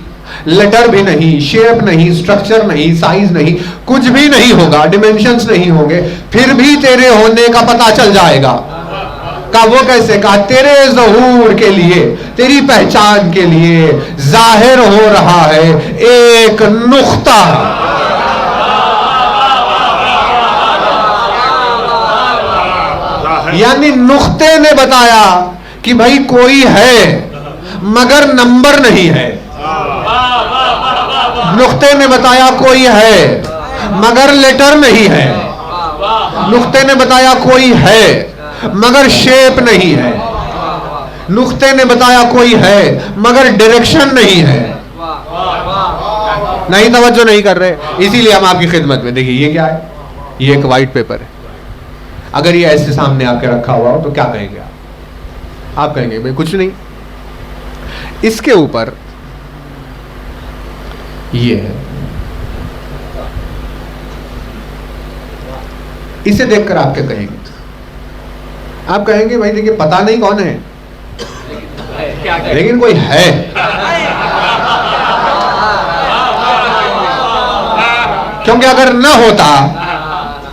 लेटर भी नहीं, शेप नहीं, स्ट्रक्चर नहीं, साइज नहीं, कुछ भी नहीं होगा, डिमेंशंस नहीं होंगे, फिर भी तेरे होने का पता चल जाएगा। कहा वो कैसे? कहा तेरे ज़हूर के लिए, तेरी पहचान के लिए जाहिर हो रहा है एक नुक्ता। यानी नुक्ते ने बताया कि भाई कोई है मगर नंबर नहीं है। नुक्ते ने बताया कोई है मगर लेटर नहीं है। नुक्ते ने बताया कोई है मगर शेप नहीं है। नुक्ते ने बताया कोई है मगर डायरेक्शन नहीं है। नहीं, तवज्जो नहीं कर रहे, इसीलिए हम आपकी खिदमत में। देखिए ये क्या है? ये एक वाइट पेपर है। अगर ये ऐसे सामने आके रखा हुआ हो तो क्या कहेंगे आप कहेंगे भाई कुछ नहीं। इसके ऊपर ये है, इसे देखकर आप क्या कहेंगे? आप कहेंगे भाई देखिए पता नहीं कौन है, लेकिन कोई है। क्योंकि अगर ना होता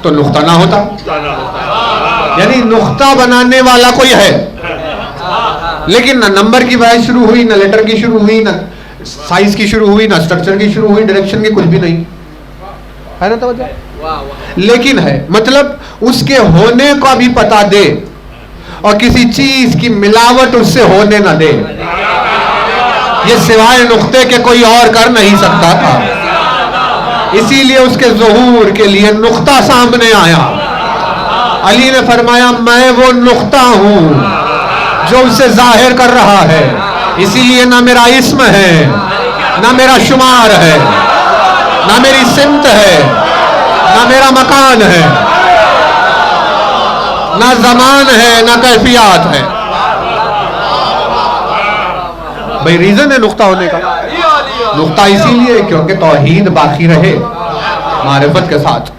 तो नुक्ता ना होता। यानी नुक्ता बनाने वाला कोई है, लेकिन ना नंबर की बहस शुरू हुई, ना लेटर की शुरू हुई, ना साइज की शुरू हुई, ना स्ट्रक्चर की शुरू हुई, डायरेक्शन की कुछ भी नहीं है ना। तो लेकिन है, मतलब उसके होने का भी पता दे और किसी चीज की मिलावट उससे होने ना दे। ये सिवाय नुक्ते के कोई और कर नहीं सकता था। इसीलिए उसके ज़हूर के लिए नुक्ता सामने आया। अली ने फरमाया मैं वो नुक्ता हूं जो उसे जाहिर कर रहा है। इसीलिए ना मेरा इस्म है, ना मेरा शुमार है, ना मेरी सिमत है, ना मेरा मकान है, ना जमान है, ना कैफियत है। भाई रीजन है नुक्ता होने का। नुक्ता इसीलिए क्योंकि तौहीद बाकी रहे मारिफत के साथ।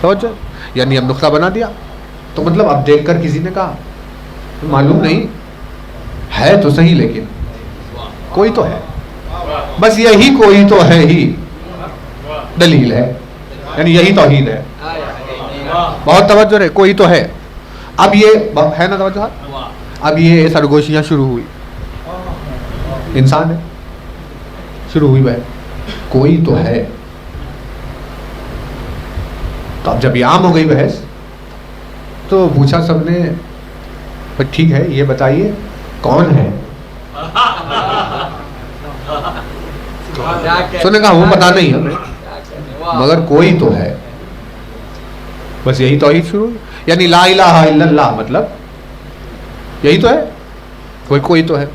समझो? यानी अब नुक्ता बना दिया तो मतलब अब देखकर किसी ने कहा मालूम नहीं है तो सही, लेकिन कोई तो है। बस यही कोई तो है ही दलील है, यानी यही तौहीद है। बहुत तवज्जो है, कोई तो है। अब ये है ना तवज्जो। अब ये सरगोशियां शुरू हुई, इंसान है, शुरू हुई वह कोई तो है। तो अब जब ये आम हो गई बहस तो पूछा सबने ठीक है ये बताइए कौन है? सुने कहा वो पता नहीं हमें, मगर कोई तो है। बस यही तौहीद शुरू हुई। यानी ला इलाहा इल्लल्लाह मतलब यही तो है, कोई तो है।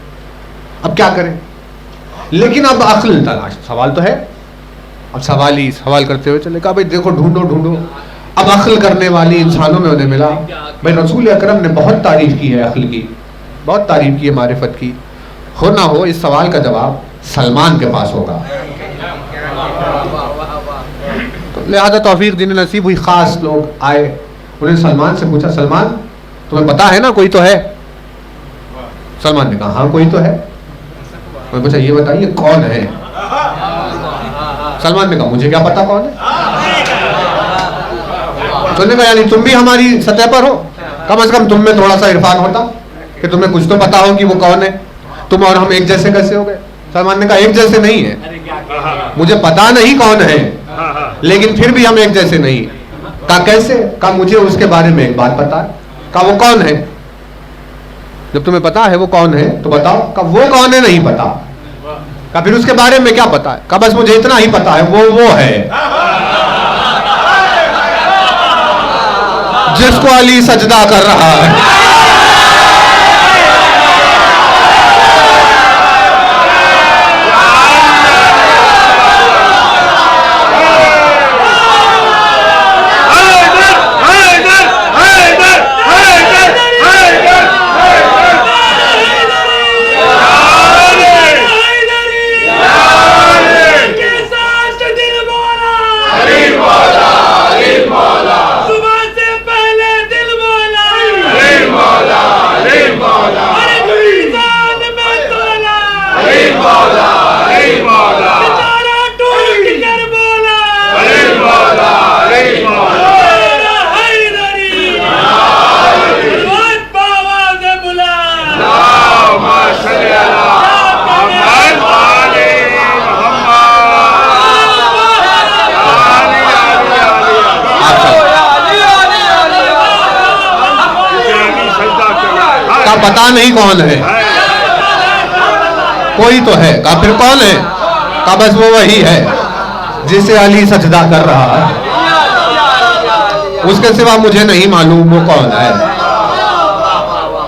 अब क्या करें? लेकिन अब अक्ल तलाश, सवाल तो है। अब सवाल करते हुए चले, कहा भाई देखो ढूंढो। अब अक्ल करने वाली इंसानों में उन्हें मिला। भाई रसूल अकरम ने बहुत तारीफ की है अक्ल की, बहुत तारीफ की है मारिफत की। हो ना हो इस सवाल का जवाब सलमान के पास होगा। तो लिहाजा तौफीक देने नसीब हुई, खास लोग आए, उन्हें सलमान से पूछा सलमान तुम्हें पता है ना कोई तो है? सलमान ने कहा हाँ कोई तो है। मैं पूछा ये बताइए कौन है? सलमान ने कहा मुझे क्या पता कौन है। तो ने कहा यानी तुम भी हमारी सतह पर हो, कम से कम तुम में थोड़ा सा इरफान होता कि तुम्हें कुछ तो पता हो कि वो कौन है। तुम और हम एक जैसे कैसे हो गए? सलमान ने कहा एक जैसे नहीं है, मुझे पता नहीं कौन है, लेकिन फिर भी हम एक जैसे नहीं। कहा कैसे? कहा मुझे उसके बारे में एक बात पता है। कहा वो कौन है? जब तुम्हें पता है वो कौन है तो बताओ। कहा वो कौन है नहीं पता। कहा फिर उसके बारे में क्या पता है? कहा बस मुझे इतना ही पता है वो है जिसको अली सजदा कर रहा है। का पता नहीं कौन है, कोई तो है। का फिर कौन है? का बस वो वही है जिसे अली सजदा कर रहा है, उसके सिवा मुझे नहीं मालूम वो कौन है।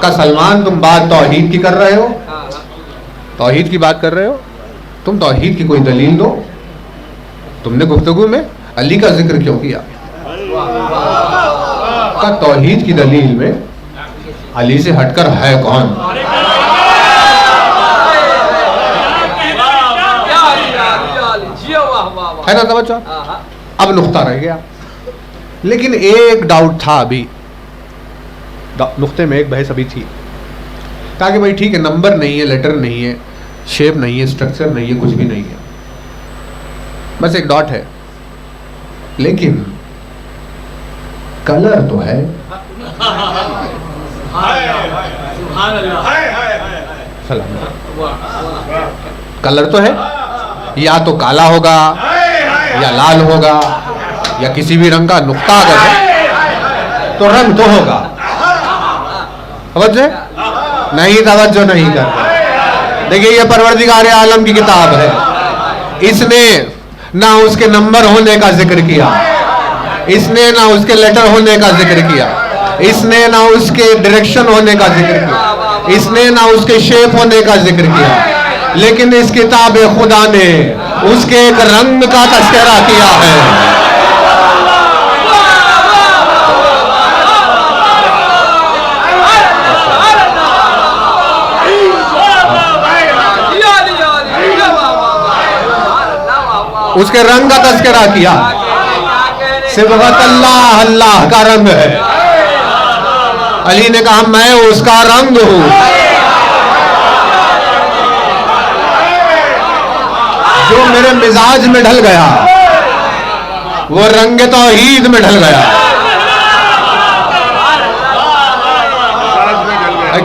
का सलमान तुम बात तौहीद की कर रहे हो, तौहीद की बात कर रहे हो, तुम तौहीद की कोई दलील दो। तुमने गुफ्तगू में अली का जिक्र क्यों किया? का तौहीद की दलील में अली से हटकर है कौन? है ना तवज्जो? अब नुक्ता रह गया, लेकिन एक डाउट था अभी, नुक्ते में एक बहस अभी थी। कहा कि भाई ठीक है, नंबर नहीं है, लेटर नहीं है, शेप नहीं है, स्ट्रक्चर नहीं है, कुछ भी नहीं है, बस एक डॉट है, लेकिन कलर तो है। कलर तो है, या तो काला होगा या लाल होगा या किसी भी रंग का नुक्ता अगर है तो रंग तो होगा। समझे? नहीं तवज्जो नहीं कर। देखिए ये परवरदिगार आलम की किताब है, इसने ना उसके नंबर होने का जिक्र किया, इसने ना उसके लेटर होने का जिक्र किया, इसने ना उसके डायरेक्शन होने का जिक्र किया, इसने ना उसके शेप होने का जिक्र किया, लेकिन इस किताब खुदा ने उसके एक रंग का तस्करा किया है। उसके रंग का तस्करा किया। सिबगत अल्लाह, अल्लाह का रंग है। अली ने कहा मैं उसका रंग हूं। जो मेरे मिजाज में ढल गया वो रंग तौहीद में ढल गया।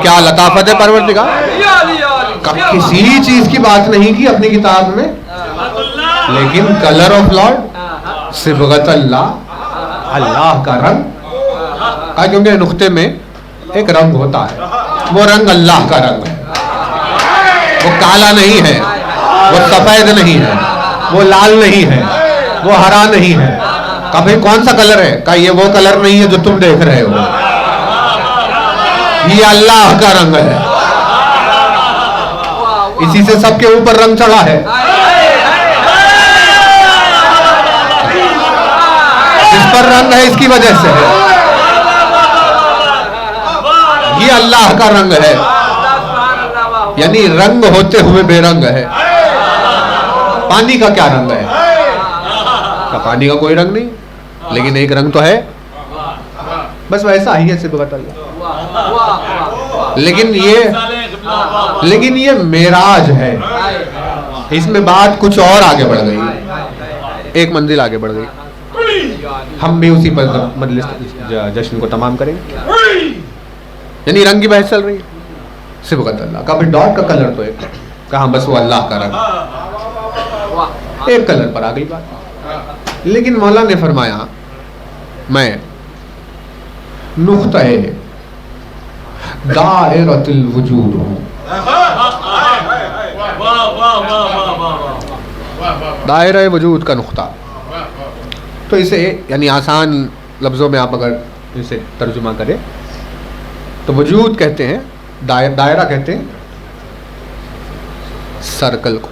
क्या लताफत है परवरदिगार। किसी चीज की बात नहीं की अपनी किताब में, लेकिन कलर ऑफ लॉर्ड, सिबगत अल्लाह, अल्लाह का रंग का, क्योंकि नुक्ते में एक रंग होता है, वो रंग अल्लाह का रंग है। वो काला नहीं है, वो सफेद नहीं है, वो लाल नहीं है, वो हरा नहीं है। कभी कौन सा कलर है? का ये वो कलर नहीं है जो तुम देख रहे हो, ये अल्लाह का रंग है। इसी से सबके ऊपर रंग चढ़ा है। जिस पर रंग है इसकी वजह से है, ये अल्लाह का रंग है, यानी रंग होते हुए बेरंग है। पानी का क्या रंग है? का पानी का कोई रंग नहीं, लेकिन एक रंग तो है, बस वैसा ही है सिबगत अल्लाह। लेकिन ये मेराज है, इसमें बात कुछ और आगे बढ़ गई, एक मंजिल आगे बढ़ गई। हम भी उसी पर मजलिस जश्न को तमाम करेंगे। यानी रंग की बहस चल रही है सिबगत अल्लाह का, फिर डॉट का कलर तो एक, कहा बस वो अल्लाह का रंग, एक कलर पर आ गई बात। लेकिन मौला ने फरमाया मैं नुक्ता-ए दायरतुल वजूद हूं। दायरा वजूद का नुक्ता, तो इसे यानी आसान लफ्जों में आप अगर इसे तर्जुमा करें तो वजूद कहते हैं, दायरा कहते हैं सर्कल को,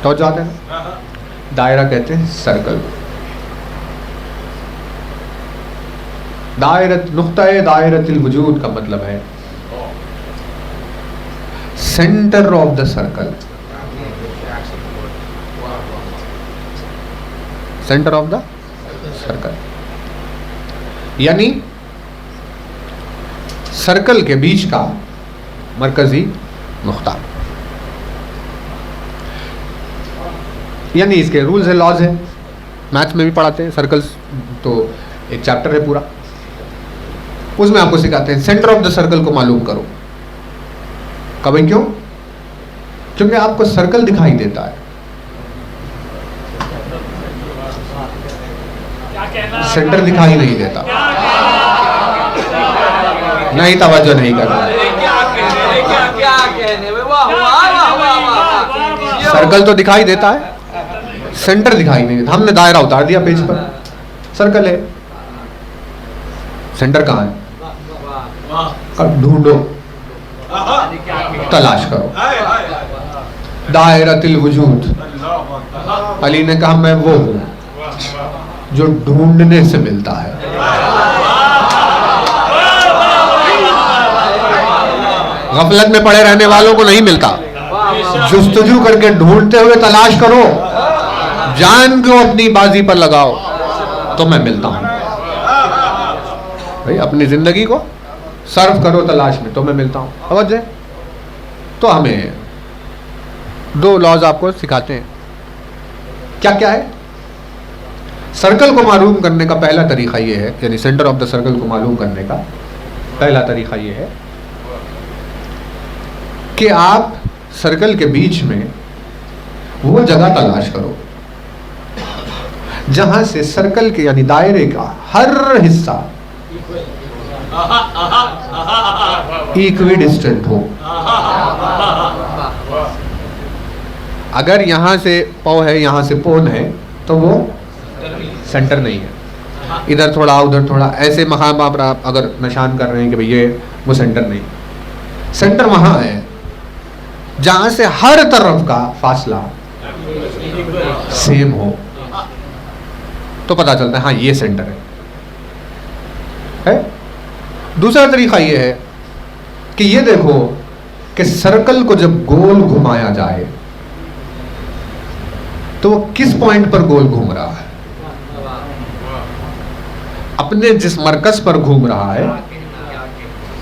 तो जाते हैं दायरा कहते हैं सर्कल को। दायरत नुक्ता-ए दायरतुल वजूद का मतलब है centre of the circle, centre of the circle, यानी सर्कल के बीच का मरकजी नुक्ता। यानी इसके रूल्स है, लॉज है, मैथ्स में भी पढ़ाते हैं। सर्कल्स तो एक चैप्टर है पूरा, उसमें आपको सिखाते हैं सेंटर ऑफ द सर्कल को मालूम करो। कभी क्यों? क्योंकि आपको सर्कल दिखाई देता है, सेंटर दिखाई नहीं देता। नहीं, तवज्जो नहीं कर रहा। सर्कल तो दिखाई देता है, सेंटर दिखाई नहीं देता। हमने दायरा उतार दिया पेज पर, सर्कल है, सेंटर कहाँ है? अब ढूंढो, तलाश करो। दायरतिल वजूद, अली ने कहा मैं वो हूं जो ढूंढने से मिलता है। गफलत में पड़े रहने वालों को नहीं मिलता, जुस्तजू करके ढूंढते हुए तलाश करो, जान को अपनी बाजी पर लगाओ तो मैं मिलता हूं। भाई अपनी जिंदगी को सर्व करो तलाश में तो मैं मिलता हूं। समझ जाए? तो हमें दो लॉज आपको सिखाते हैं। क्या क्या है? सर्कल को मालूम करने का पहला तरीका यह है, यानी सेंटर ऑफ द सर्कल को मालूम करने का पहला तरीका यह है कि आप सर्कल के बीच में वो जगह तलाश करो जहां से सर्कल के यानी दायरे का हर हिस्सा इक्विडिस्टेंट हो। अगर यहां से पौ है, यहां से पोन है, तो वो सेंटर नहीं है। इधर थोड़ा उधर थोड़ा ऐसे मकाम आप अगर निशान कर रहे हैं कि भाई ये वो सेंटर नहीं, सेंटर वहां है जहां से हर तरफ का फासला सेम हो, तो पता चलता है हाँ ये सेंटर है। दूसरा तरीका ये है कि ये देखो कि सर्कल को जब गोल घुमाया जाए तो वो किस पॉइंट पर गोल घूम रहा है। अपने जिस मरकज पर घूम रहा है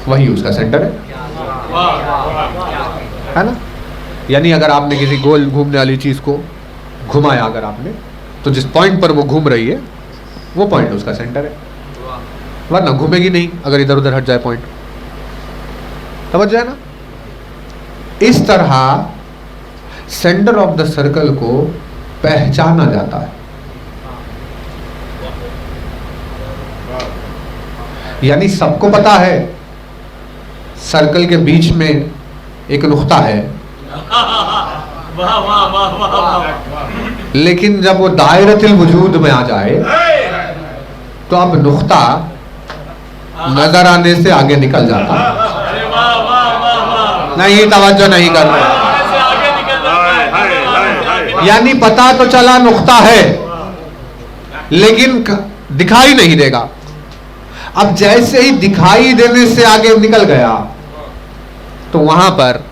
वही उसका सेंटर है ना। यानी अगर आपने किसी गोल घूमने वाली चीज को घुमाया अगर आपने, तो जिस पॉइंट पर वो घूम रही है वो पॉइंट उसका सेंटर है, वरना घूमेगी नहीं अगर इधर उधर हट जाए पॉइंट। समझ जाए ना? इस तरह सेंटर ऑफ द सर्कल को पहचाना जाता है। यानी सबको पता है सर्कल के बीच में एक नुक्ता है, लेकिन जब वो दायरतिल वजूद में आ जाए तो अब नुक्ता नजर आने से आगे निकल जाता है। नहीं, तवज्जो नहीं कर रहे। यानी पता तो चला नुक्ता है लेकिन दिखाई नहीं देगा। अब जैसे ही दिखाई देने से आगे निकल गया तो वहां पर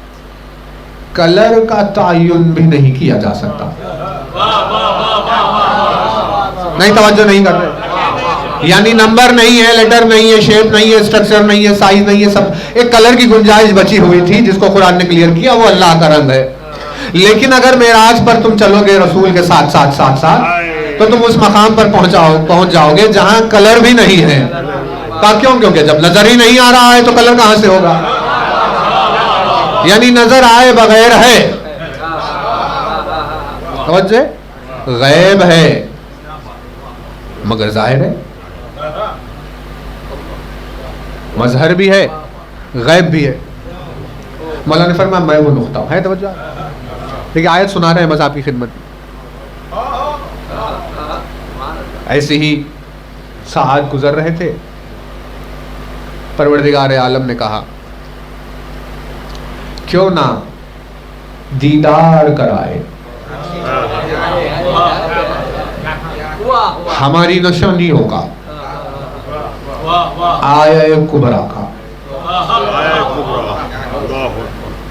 कलर का तायुन भी नहीं किया जा सकता। नहीं, तवज्जो नहीं कर रहे। यानी नंबर नहीं है, लेटर नहीं है, शेप नहीं है, स्ट्रक्चर नहीं है, साइज नहीं है, सब एक कलर की गुंजाइश बची हुई थी जिसको कुरान ने क्लियर किया, वो अल्लाह का रंग है। लेकिन अगर मेराज पर तुम चलोगे रसूल के साथ साथ साथ साथ तो तुम उस मकाम पर पहुंच जाओगे जहां कलर भी नहीं है। क्यों? क्योंकि जब नजर ही नहीं आ रहा है तो कलर कहां से होगा। यानी नजर आए बगैर है, समझे? गैब है मगर जाहिर है, मजहर भी है, गैब भी है। मौलाना ने फरमाया मैं वो नुक्ता हूं। है तवज्जो? देखिए आयत सुना रहे हैं बस आपकी खिदमत में। ऐसे ही साहब गुजर रहे थे, परवरदिगार आलम ने कहा क्यों ना दीदार कराए, हमारी निशानियों का, आयत कुबरा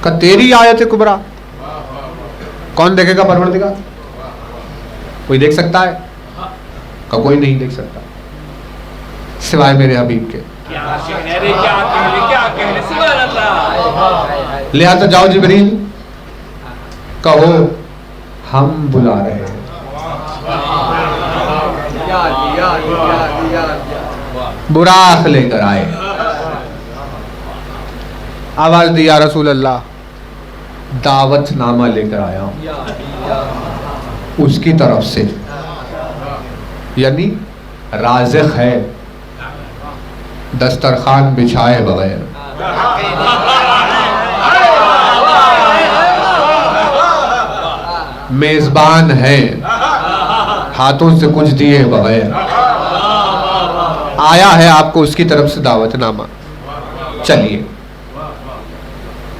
का तेरी आयत कुबरा कौन देखेगा? परवरदिगार। कोई देख सकता है? का कोई नहीं देख सकता सिवाय मेरे हबीब के। लिहाजा जाओ जिब्रील कहो हम बुला रहे हैं। बुराक लेकर आए, आवाज दी या रसूल अल्लाह दावतनामा लेकर आया हूं उसकी तरफ से, यानी राज़िक़ है दस्तरखान बिछाए बगैर। मेजबान है हाथों से कुछ दिए बगैर। आया है आपको उसकी तरफ से दावतनामा। चलिए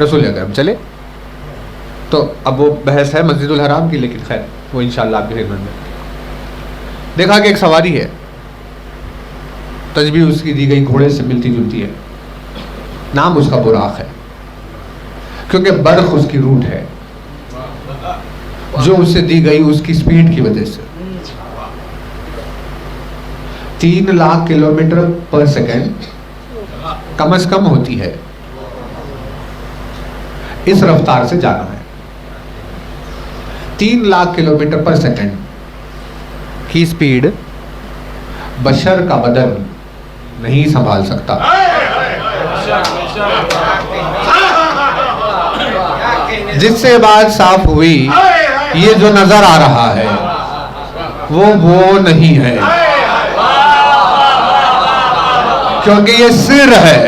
रसूल अकरम चले। तो अब वो बहस है मस्जिदुल हराम की, लेकिन खैर वो इंशाअल्लाह आपकी खिदमत में। देखा कि एक सवारी है, तजबीह उसकी दी गई घोड़े से मिलती जुलती है, नाम उसका बुराक है क्योंकि बर्ख उसकी रूट है जो उसे दी गई उसकी स्पीड की वजह से। 3 लाख किलोमीटर पर सेकेंड कम से कम होती है, इस रफ्तार से जाना है। 3 लाख किलोमीटर पर सेकेंड की स्पीड बशर का बदन नहीं संभाल सकता। जिससे बात साफ हुई, ये जो नजर आ रहा है वो नहीं है, क्योंकि ये सिर है।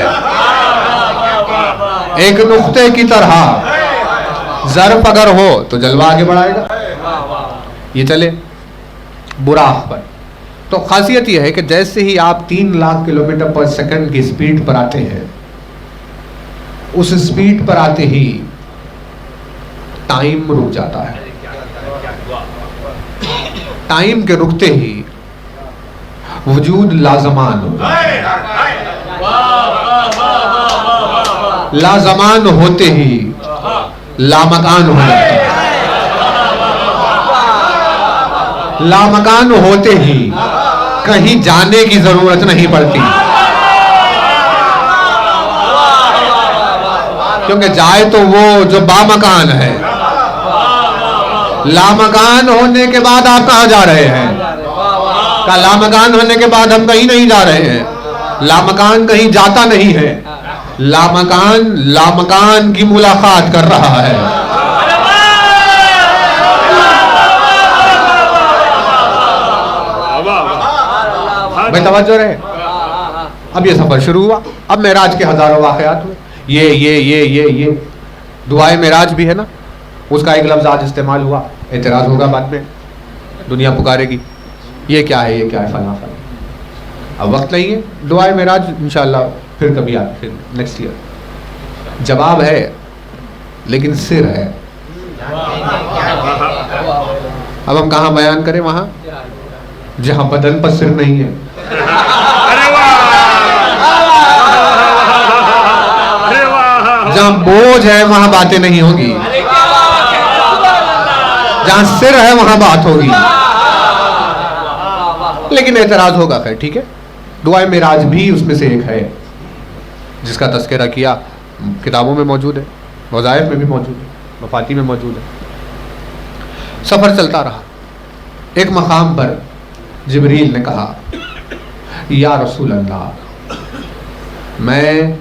एक नुक्ते की तरह ज़र्फ अगर हो तो जलवा आगे बढ़ाएगा। ये चले बुराक पर। तो खासियत यह है कि जैसे ही आप 3 लाख किलोमीटर पर सेकंड की स्पीड पर आते हैं, उस स्पीड पर आते ही टाइम रुक जाता है। टाइम के रुकते ही वजूद लाजमान होता है। लाजमान होते ही लामकान हो जाता है। लामकान होते ही कहीं जाने की जरूरत नहीं पड़ती, क्योंकि जाए तो वो जो बामकान है। लामकान होने के बाद आप कहां जा रहे हैं? का लामकान होने के बाद हम कहीं नहीं जा रहे हैं। लामकान कहीं जाता नहीं है, लामकान की मुलाकात कर रहा है। भाई तवज्जो रहे। अब ये सफर शुरू हुआ। अब मेराज के हजारों वाकयात हुए। ये दुआए मेराज भी है ना, उसका एक लफ्ज आज इस्तेमाल हुआ, एतराज होगा बाद में, दुनिया पुकारेगी ये क्या है, ये क्या है, फला फला। अब वक्त नहीं है, दुआए मेराज इंशाअल्लाह फिर कभी आए, फिर नेक्स्ट ईयर। जवाब है लेकिन सिर है। अब हम कहाँ बयान करें? वहां जहां बदन पर सिर नहीं है। जहां बोझ है वहां बातें नहीं होगी, जहां सिर है वहां बात होगी। लेकिन एतराज होगा, खैर ठीक है। दुआए मेराज भी उसमें से एक है जिसका तस्करा किया, किताबों में मौजूद है, वज़ाइफ में भी मौजूद है, मफाती में मौजूद है। सफर चलता रहा। एक मकाम पर जिब्रील ने कहा, या रसूल अल्लाह, मैं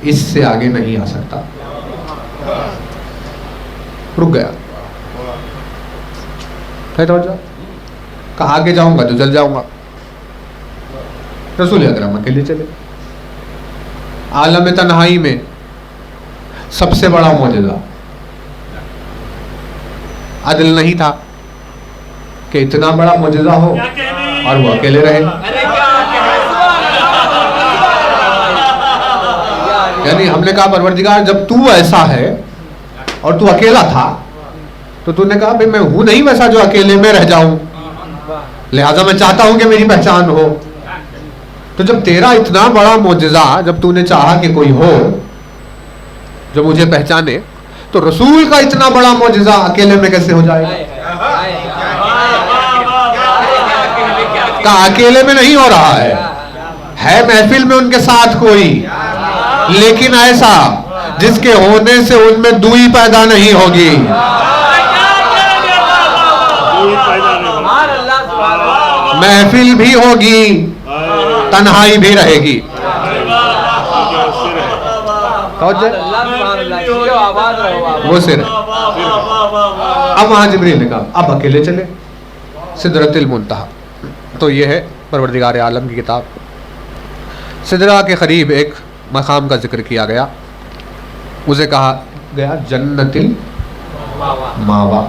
इससे आगे नहीं आ सकता। रुक गया। कहा आगे जाऊंगा तो जल जाऊंगा। रसूल अकरम अकेले चले। आलम तन्हाई में सबसे बड़ा मौजज़ा अदल नहीं था कि इतना बड़ा मौजज़ा हो और वो अकेले रहे। यानी हमने कहा परवरदिगार, जब तू ऐसा है और तू अकेला था तो तूने कहा भाई मैं हूं नहीं वैसा जो अकेले में रह जाऊं, लिहाजा मैं चाहता हूं कि मेरी पहचान हो। तो जब तेरा इतना बड़ा मौजज़ा, जब तूने चाहा कि कोई हो जो मुझे पहचाने, तो रसूल का इतना बड़ा मौजज़ा अकेले में कैसे हो जाएगा? का अकेले में नहीं हो रहा है महफिल में उनके साथ कोई, लेकिन ऐसा जिसके होने से उनमें दूरी पैदा नहीं होगी। महफिल भी होगी, तन्हाई भी रहेगी। वो सिर। अब वहां जिब्रील ने कहा अब अकेले चले सिदरतुल मुंतहा। तो ये है परवरदिगार आलम की किताब। सिदरा के करीब एक मकाम का जिक्र किया गया, उसे कहा गया जन्नतुल मावा,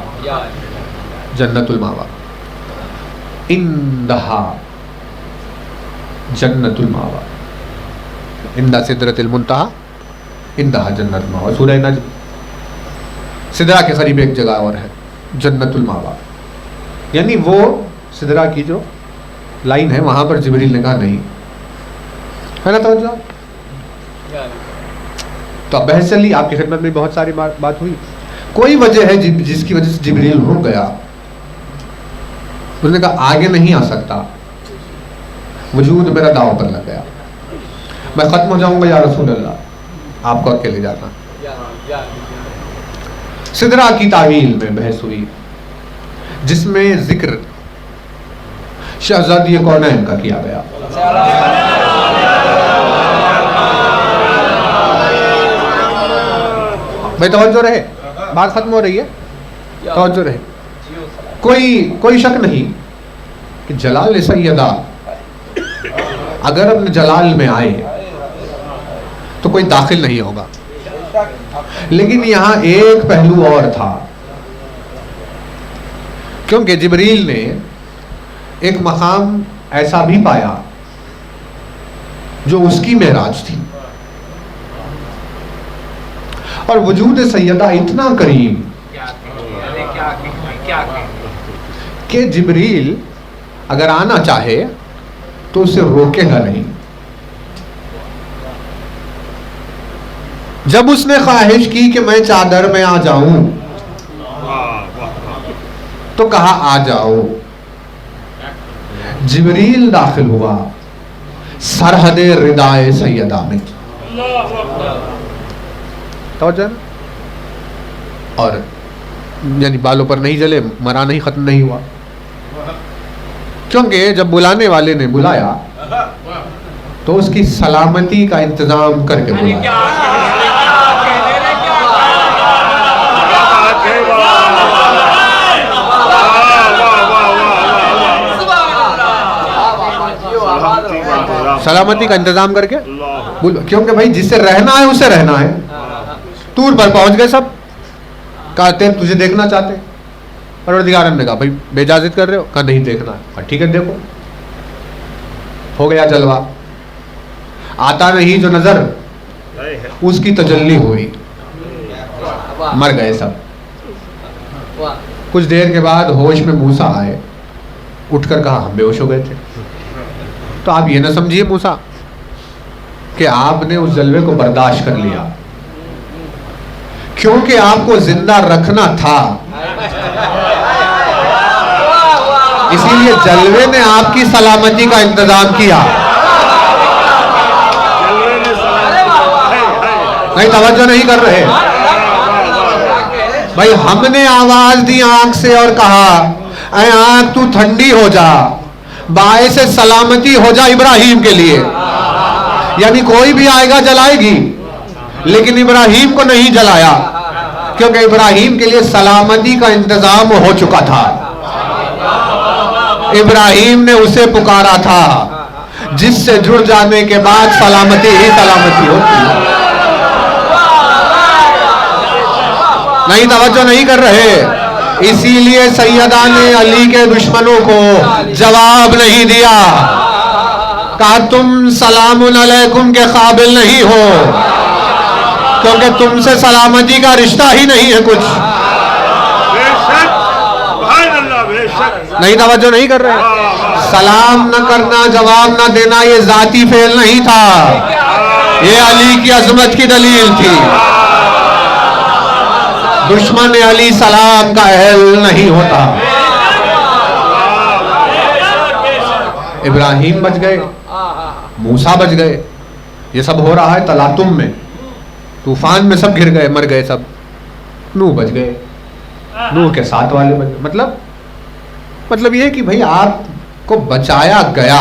जन्नतुल मावा। इंदहा जन्नतुल मावा, इंदा सिदरतुल मुंतहा, इंदहा जन्नतुल मावा। सूरह नज्म। सिदरा के करीब एक जगह और है जन्नतुल मावा, यानी वो सिदरा की जो लाइन है वहां पर जिब्रील ने कहा नहीं है ना। तो अब बहस चली, आपकी खिदमत में बहुत सारी बात हुई। कोई वजह है जिसकी वजह से जिब्रील रुक गया। उसने कहा आगे नहीं आ सकता, वजूद मेरा दाव पर लग गया, मैं खत्म हो जाऊंगा या रसूल अल्लाह, आपको अकेले जाना। सिदरा की तावील में बहस हुई, जिसमें जिक्र शहजादी कौनैन का किया गया। भाई तवज्जो रहे, बात खत्म हो रही है, तवज्जो रहे। कोई शक नहीं कि जलाल सैयदा अगर अपने जलाल में आए तो कोई दाखिल नहीं होगा, लेकिन यहां एक पहलू और था, क्योंकि जिब्रील ने एक मकाम ऐसा भी पाया जो उसकी मेराज थी, और वजूद सैयदा इतना करीम कि जिब्रील अगर आना चाहे तो उसे रोकेगा नहीं। जब उसने ख्वाहिश की कि मैं चादर में आ जाऊं तो कहा आ जाओ। जिब्रील दाखिल हुआ सरहद रिदाए सैयदा में, और यानी बालों पर नहीं जले, मरा नहीं, खत्म नहीं हुआ, क्योंकि जब बुलाने वाले ने बुलाया तो उसकी सलामती का इंतजाम करके बुलाया। सलामती का इंतजाम करके, क्योंकि भाई जिससे रहना है उससे रहना है। टूर पर पहुंच गए सब, कहते तुझे देखना चाहते। परवरदिगार ने कहा भाई बेइजाजत कर रहे हो, कहा नहीं देखना है। ठीक है देखो, हो गया जलवा। आता नहीं जो नजर उसकी तजल्ली हुई, मर गए सब। कुछ देर के बाद होश में मूसा आए, उठकर कहा हम बेहोश हो गए थे। तो आप ये ना समझिए मूसा कि आपने उस जलवे को बर्दाश्त कर लिया, क्योंकि आपको जिंदा रखना था, इसीलिए जलवे ने आपकी सलामती का इंतजाम किया। नहीं तवज्जो नहीं कर रहे भाई। हमने आवाज दी आंख से और कहा ऐ आंख तू ठंडी हो जा, बाइसे सलामती हो जा इब्राहिम के लिए। यानी कोई भी आएगा जलाएगी, लेकिन इब्राहिम को नहीं जलाया, क्योंकि इब्राहिम के लिए सलामती का इंतजाम हो चुका था। इब्राहिम ने उसे पुकारा था जिससे जुड़ जाने के बाद सलामती ही सलामती होती है। नहीं तवज्जो नहीं कर रहे। इसीलिए सैयदा ने अली के दुश्मनों को जवाब नहीं दिया, कहा तुम सलामुन अलैकुम के काबिल नहीं हो, क्योंकि तुमसे सलामती का रिश्ता ही नहीं है कुछ। नहीं तवज्जो नहीं कर रहे। सलाम न करना, जवाब न देना, ये जाती फेल नहीं था, ये अली की अजमत की दलील थी। दुश्मन अली सलाम का अहल नहीं होता। इब्राहिम बच गए, मूसा बच गए, ये सब हो रहा है तलातुम में, तूफान में सब गिर गए, मर गए सब। नूह बच गए, नूह के साथ वाले बच गए। मतलब ये कि भाई आपको बचाया गया।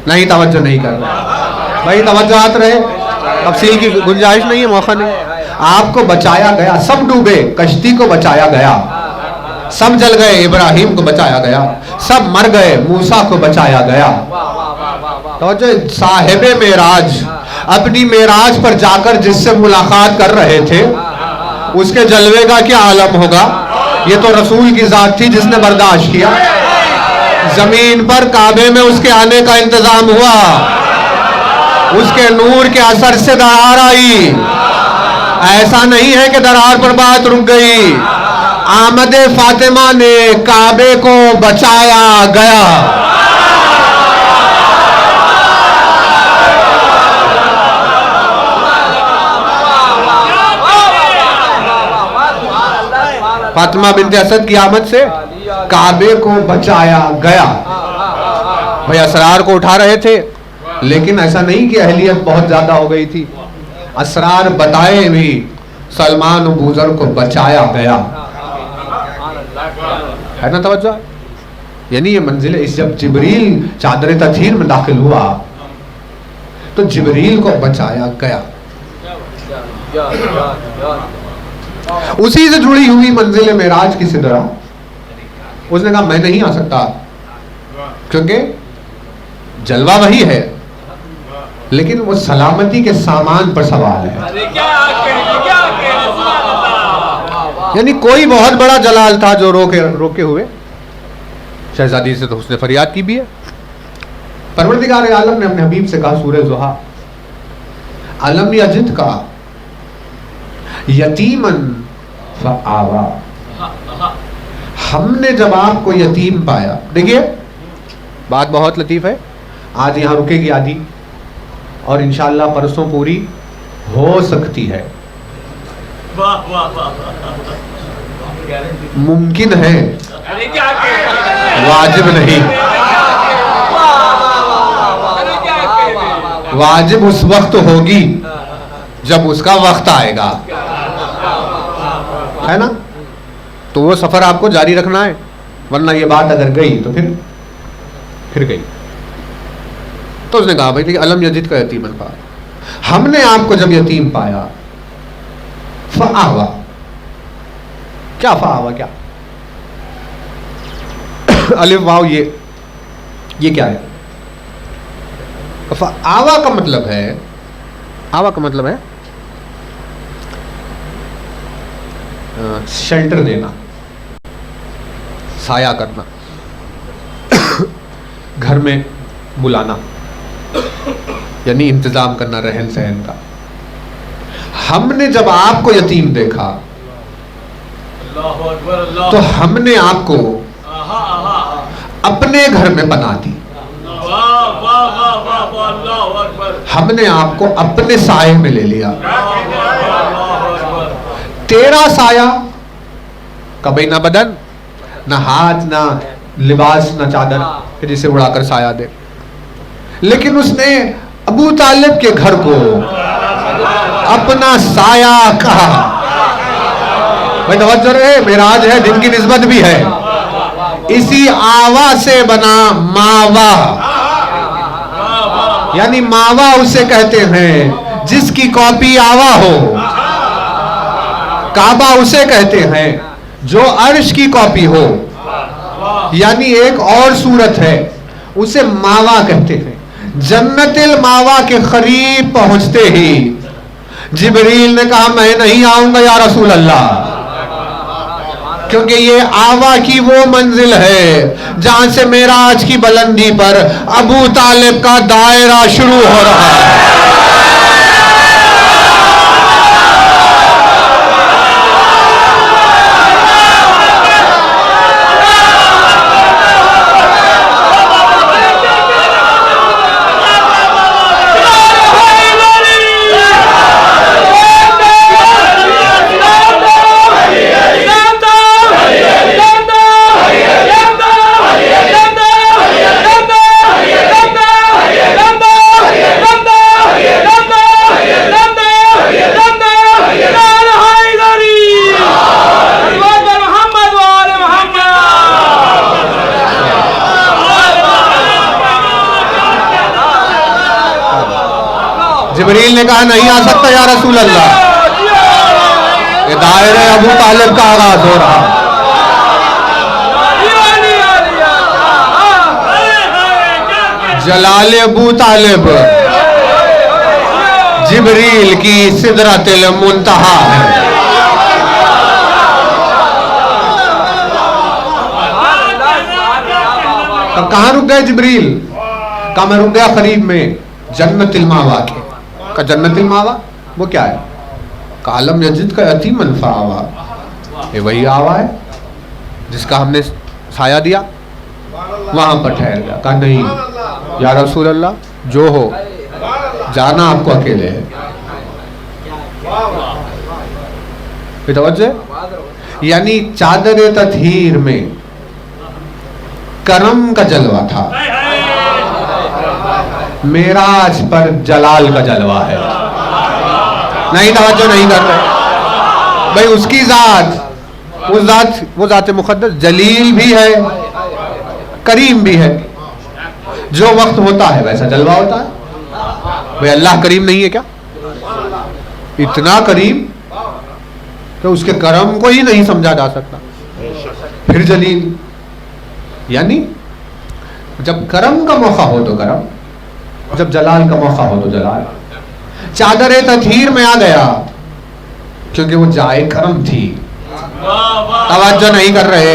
नहीं तवज्जो नहीं कर रहे भाई, तवज्जो आते रहे। तफसील की गुंजाइश नहीं है, मौका नहीं। आपको बचाया गया, सब डूबे, कश्ती को बचाया गया, सब जल गए, इब्राहिम को बचाया गया, सब मर गए, मूसा को बचाया गया। तो जो साहिबे मेराज अपनी मेराज पर जाकर जिससे मुलाकात कर रहे थे, उसके जलवे का क्या आलम होगा। ये तो रसूल की जात थी जिसने बर्दाश्त किया। जमीन पर काबे में उसके आने का इंतजाम हुआ, उसके नूर के असर से दरार आई। ऐसा नहीं है कि दरार पर बात रुक गई। आमद फातिमा ने काबे को बचाया गया। फातिमा बिनते असद की आमद से काबे को बचाया गया। भाई असरार को उठा रहे थे, लेकिन ऐसा नहीं कि अहलियत बहुत ज्यादा हो गई थी। असरार बताए भी सलमान बूजर को बचाया गया, है ना तवज्जो। यानी ये मंजिल इस जब जिब्रील चादर तथहीर में दाखिल हुआ तो जिब्रील को बचाया गया। उसी से जुड़ी हुई मंजिल मेराज की सिदरा, उसने कहा मैं नहीं आ सकता क्योंकि जलवा वही है, लेकिन वो सलामती के सामान पर सवाल है। यानी कोई बहुत बड़ा जलाल था जो रोके हुए शहजादी से तो उसने फरियाद की भी है। परवरदिगार आलम ने अपने हबीब से कहा, सूरह ज़ुहा, अलम यजिद का यतीमन फआवा, हमने जब आपको यतीम पाया। देखिए बात बहुत लतीफ है, आज यहां रुकेगी आदि और इंशाअल्लाह परसों पूरी हो सकती है, मुमकिन है, वाजिब नहीं। वाजिब उस वक्त होगी जब उसका वक्त आएगा, है ना। तो वो सफर आपको जारी रखना है, वरना ये बात अगर गई तो फिर गई। तो उसने कहा भाई अलम यजिद का यतीमन पा, हमने आपको जब यतीम पाया, फआवा, क्या फआवा, क्या अलिफ वाव, ये क्या है। आवा का मतलब है, आवा का मतलब है शेल्टर देना, साया करना, घर में बुलाना, यानी इंतजाम करना रहन सहन का। हमने जब आपको यतीम देखा तो हमने आपको अपने घर में बना दी, हमने आपको अपने साये में ले लिया। तेरा साया कभी ना बदन, ना हाथ, ना लिबास, ना चादर जिसे उड़ाकर साया दे, लेकिन उसने अबू तालिब के घर को अपना साया कहा। भाई तवज्जो रहे, मेराज है, दिन की निस्बत भी है। इसी आवा से बना मावा, यानी मावा उसे कहते हैं जिसकी कॉपी आवा हो। काबा उसे कहते हैं जो अर्श की कॉपी हो, यानी एक और सूरत है, उसे मावा कहते हैं। जन्नतिल मावा के करीब पहुंचते ही जिब्रील ने कहा मैं नहीं आऊंगा या रसूल अल्लाह, क्योंकि ये आवा की वो मंजिल है जहां से मेराज की बुलंदी पर अबू तालिब का दायरा शुरू हो रहा है। ने कहा नहीं आ सकता या रसूल अल्लाह। ये दायरे अबू तालिब का आगाज हो रहा। जलाल अबू तालिब जिब्रील की सिदरतुल मुंतहा है। तो कहां रुक गए जिब्रील? कहा मैं रुक गया करीब में जन्नतुल मावा के। का जन्नतुल मावा वो क्या है? कालम यजिद का यतीमन फावा, ये वही आवा है जिसका हमने साया दिया, वहां पर ठहर गया। कहा नहीं या रसूल अल्लाह जो हो, जाना आपको अकेले है। यानी चादर तत्हीर में करम का जलवा था, मेराज पर जलाल का जलवा है। नहीं तवज्जो नहीं कर रहे भाई। उसकी जात वो जात मुक़द्दस जलील भी है, करीम भी है। जो वक्त होता है वैसा जलवा होता है। भाई अल्लाह करीम नहीं है क्या? इतना करीम तो उसके करम को ही नहीं समझा जा सकता, फिर जलील। यानी जब करम का मौका हो तो करम, जब जलाल का मौका हो तो जलाल। चादर तत्हीर में आ गया क्योंकि वो जाए करम थी। तवज्जो नहीं कर रहे।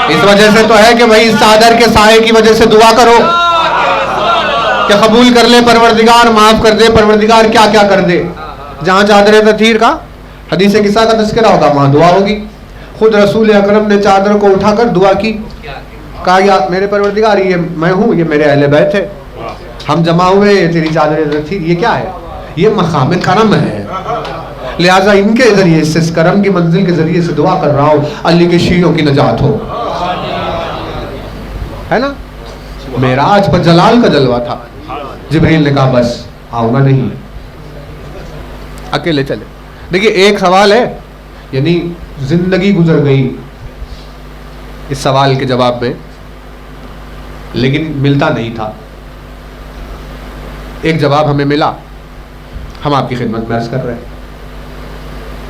इस वजह से तो है कि भाई इस चादर के साए की वजह से दुआ करो कि कबूल कर ले परवरदिगार, माफ कर दे परवरदिगार, क्या क्या कर दे। जहां चादर तत्हीर का हदीस किस्सा का तज़किरा होगा वहां दुआ होगी। खुद रसूल अकरम ने चादर को उठाकर दुआ की, कहा या मेरे परवरदिगार ये मैं हूँ, ये मेरे अहले बैत है, हम जमा हुए, ये तेरी चादर तत्हीर। ये क्या है? ये मकाम करम है, लिहाजा इनके जरिए इस करम की मंजिल के जरिए से दुआ कर रहा हूँ अली के शीयों की नजात हो। है ना? मेराज पर जलाल का जलवा था। जिब्रील ने कहा बस आऊंगा नहीं, अकेले चले। देखिए एक सवाल है, यानी जिंदगी गुजर गई इस सवाल के जवाब में, लेकिन मिलता नहीं था। एक जवाब हमें मिला, हम आपकी खिदमत में अर्ज कर रहे हैं।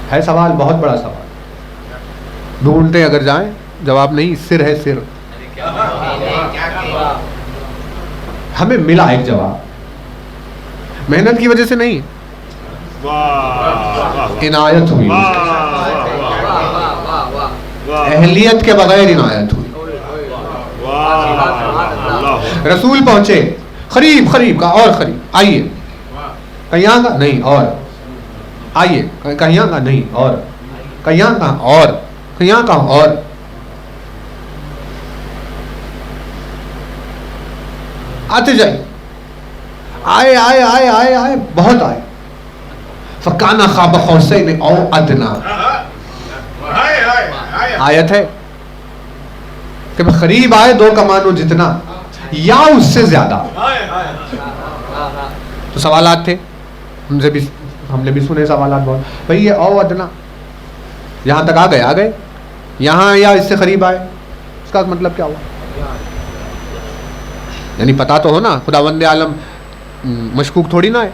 है सवाल बहुत बड़ा सवाल, ढूंढते अगर जाएं जवाब नहीं, सिर है सिर। हमें मिला एक जवाब, मेहनत की वजह से नहीं, इनायत हुई, अहलियत के बगैर इनायत हुई। रसूल पहुंचे, करीब करीब का और करीब, आइए कहीं का नहीं और आइए, कहीं का नहीं और कहीं का और कहीं का और। आते जाइए, आए आए आए आए आए बहुत आए। फकाना ख़ाब क़ौसैन औ अदना, आयत है कि करीब आए दो कमानों जितना या उससे ज्यादा। तो सवालात थे, हमने भी सुने सवालात बहुत। भाई ये औ अदना यहाँ तक आ गए, यहाँ या इससे करीब आए, इसका मतलब क्या हुआ? यानी पता तो हो ना, खुदावंद आलम मशकूक थोड़ी ना है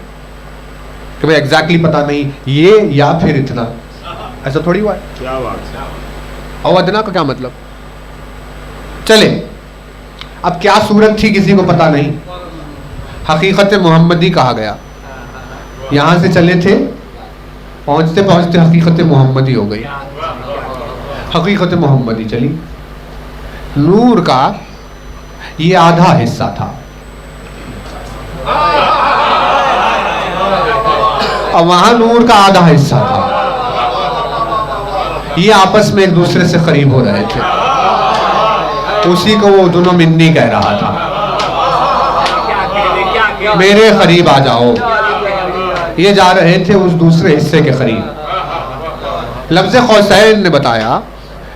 कि भाई एग्जैक्टली पता नहीं ये या फिर इतना, ऐसा थोड़ी हुआ है। क्या बात। औ अदना का क्या मतलब? चले, अब क्या सूरत थी किसी को पता नहीं, हकीकत मोहम्मदी कहा गया। यहाँ से चले थे, पहुँचते पहुँचते हकीकत मोहम्मदी हो गई। हकीकत मोहम्मदी चली, नूर का ये आधा हिस्सा था, और वहां नूर का आधा हिस्सा था। ये आपस में एक दूसरे से करीब हो रहे थे, उसी को वो दोनों मिन्नी कह रहा था, मेरे करीब आ जाओ। ये जा रहे थे उस दूसरे हिस्से के करीब। लफ्ज़ खौसैन ने बताया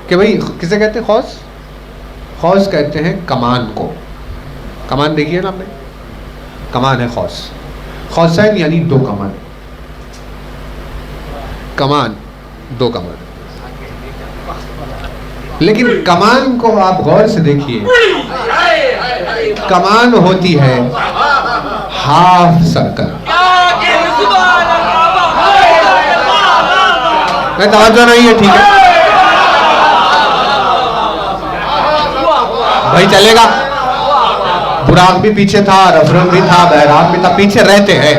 कि भाई किसे कहते हैं खौस? खौस कहते हैं कमान को। कमान देखिए ना आपने, कमान है खौस। खौसैन यानी दो कमान, कमान दो कमान। लेकिन कमान को आप गौर से देखिए, कमान होती है हाफ सर्कल, मैं तवज्जो नहीं है, ठीक है भाई, चलेगा। बुराक भी पीछे था, रफरन भी था, बहराम भी था, पीछे रहते हैं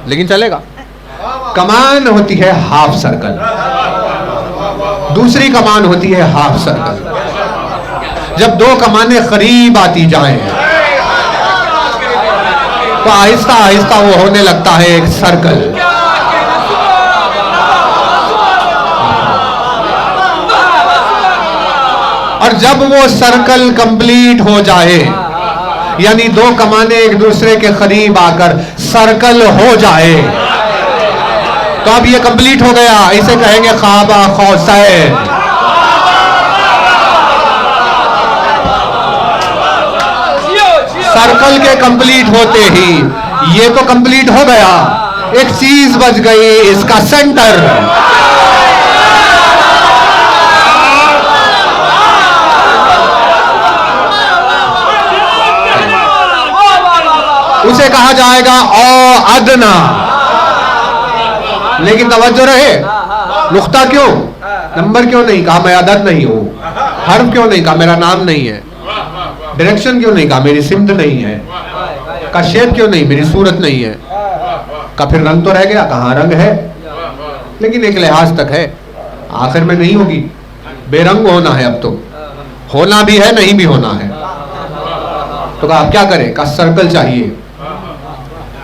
लेकिन चलेगा। कमान होती है हाफ सर्कल, दूसरी कमान होती है हाफ सर्कल। जब दो कमानें करीब आती जाएं तो आहिस्ता आहिस्ता वो होने लगता है एक सर्कल। और जब वो सर्कल कंप्लीट हो जाए, यानी दो कमाने एक दूसरे के करीब आकर सर्कल हो जाए, तो अब ये कंप्लीट हो गया। इसे कहेंगे ख्वाबा कौसैन। सर्कल के कंप्लीट होते ही ये तो कंप्लीट हो गया, एक चीज बच गई, इसका सेंटर। उसे कहा जाएगा औ अदना। लेकिन तवज्जो रहे, नुक्ता क्यों, नंबर क्यों नहीं कहा, मैं अदद नहीं हूं। हर्फ क्यों नहीं कहा, मेरा नाम नहीं है। डायरेक्शन क्यों नहीं कहा, मेरी सिमत नहीं है। का शेप क्यों नहीं, मेरी सूरत नहीं है। का फिर रंग तो रह गया, कहाँ रंग है, लेकिन एक लिहाज तक है, आखिर में नहीं होगी। बेरंग होना है, अब तो होना भी है, नहीं भी होना है। तो कहा आप क्या करें, का सर्कल चाहिए,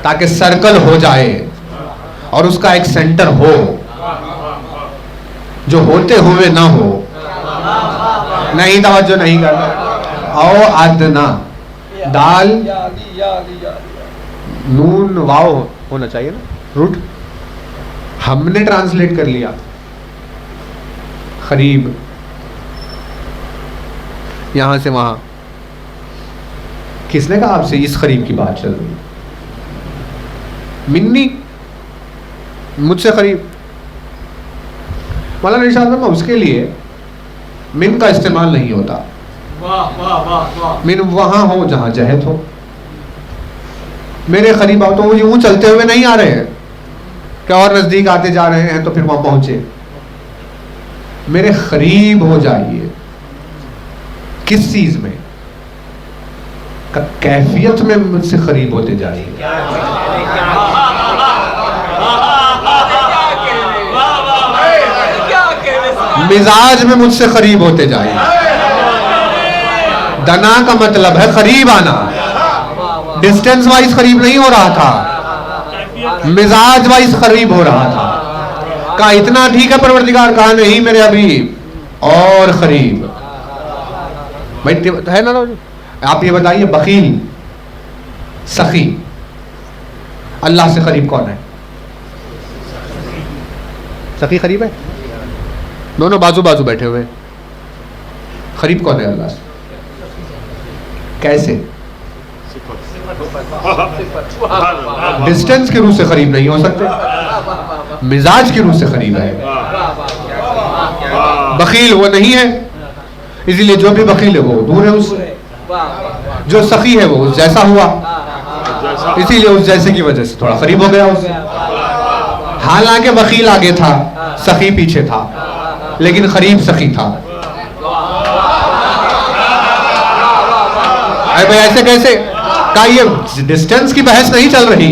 ताकि सर्कल हो जाए और उसका एक सेंटर हो जो होते हुए ना हो। नहीं, तवज्जो नहीं करना। औ अदना, दाल नून वाव होना चाहिए ना, रूट। हमने ट्रांसलेट कर लिया करीब, यहां से वहां। किसने कहा आपसे इस करीब की बात चल रही? मिन्नी, मुझसे करीब। मौलाना इरशाद फरमा उसके लिए मिन का इस्तेमाल नहीं होता। मिन वहां हो जहां जहत हो। मेरे करीब आओ तो वो यूं चलते हुए नहीं आ रहे हैं, क्या और नजदीक आते जा रहे हैं तो फिर वहां पहुंचे। मेरे करीब हो जाइए। किस चीज में? का कैफियत में मुझसे करीब होते जाइए। मिजाज में मुझसे करीब होते जाइए। दना का मतलब है करीब आना, डिस्टेंस वाइज करीब नहीं हो रहा था, मिजाज वाइज करीब हो रहा था। कहा इतना ठीक है परवरदिगार, कहा नहीं मेरे अभी और करीब। भाई है ना, आप ये बताइए बकील सखी अल्लाह से करीब कौन है? सखी करीब है, दोनों बाजू बाजू बैठे हुए। करीब कौन है अल्लाह से? कैसे? डिस्टेंस की रूह से करीब नहीं हो सकते, मिजाज की रूह से करीब है। बकील वो नहीं है, इसीलिए जो भी बकील है वो दूर है उससे। जो सखी है वो उस जैसा हुआ, इसीलिए उस जैसे की वजह से थोड़ा करीब हो गया उससे। हालांकि बकील आगे था, सखी पीछे था, लेकिन करीब सखी था। अरे भाई ऐसे कैसे? का ये डिस्टेंस की बहस नहीं चल रही,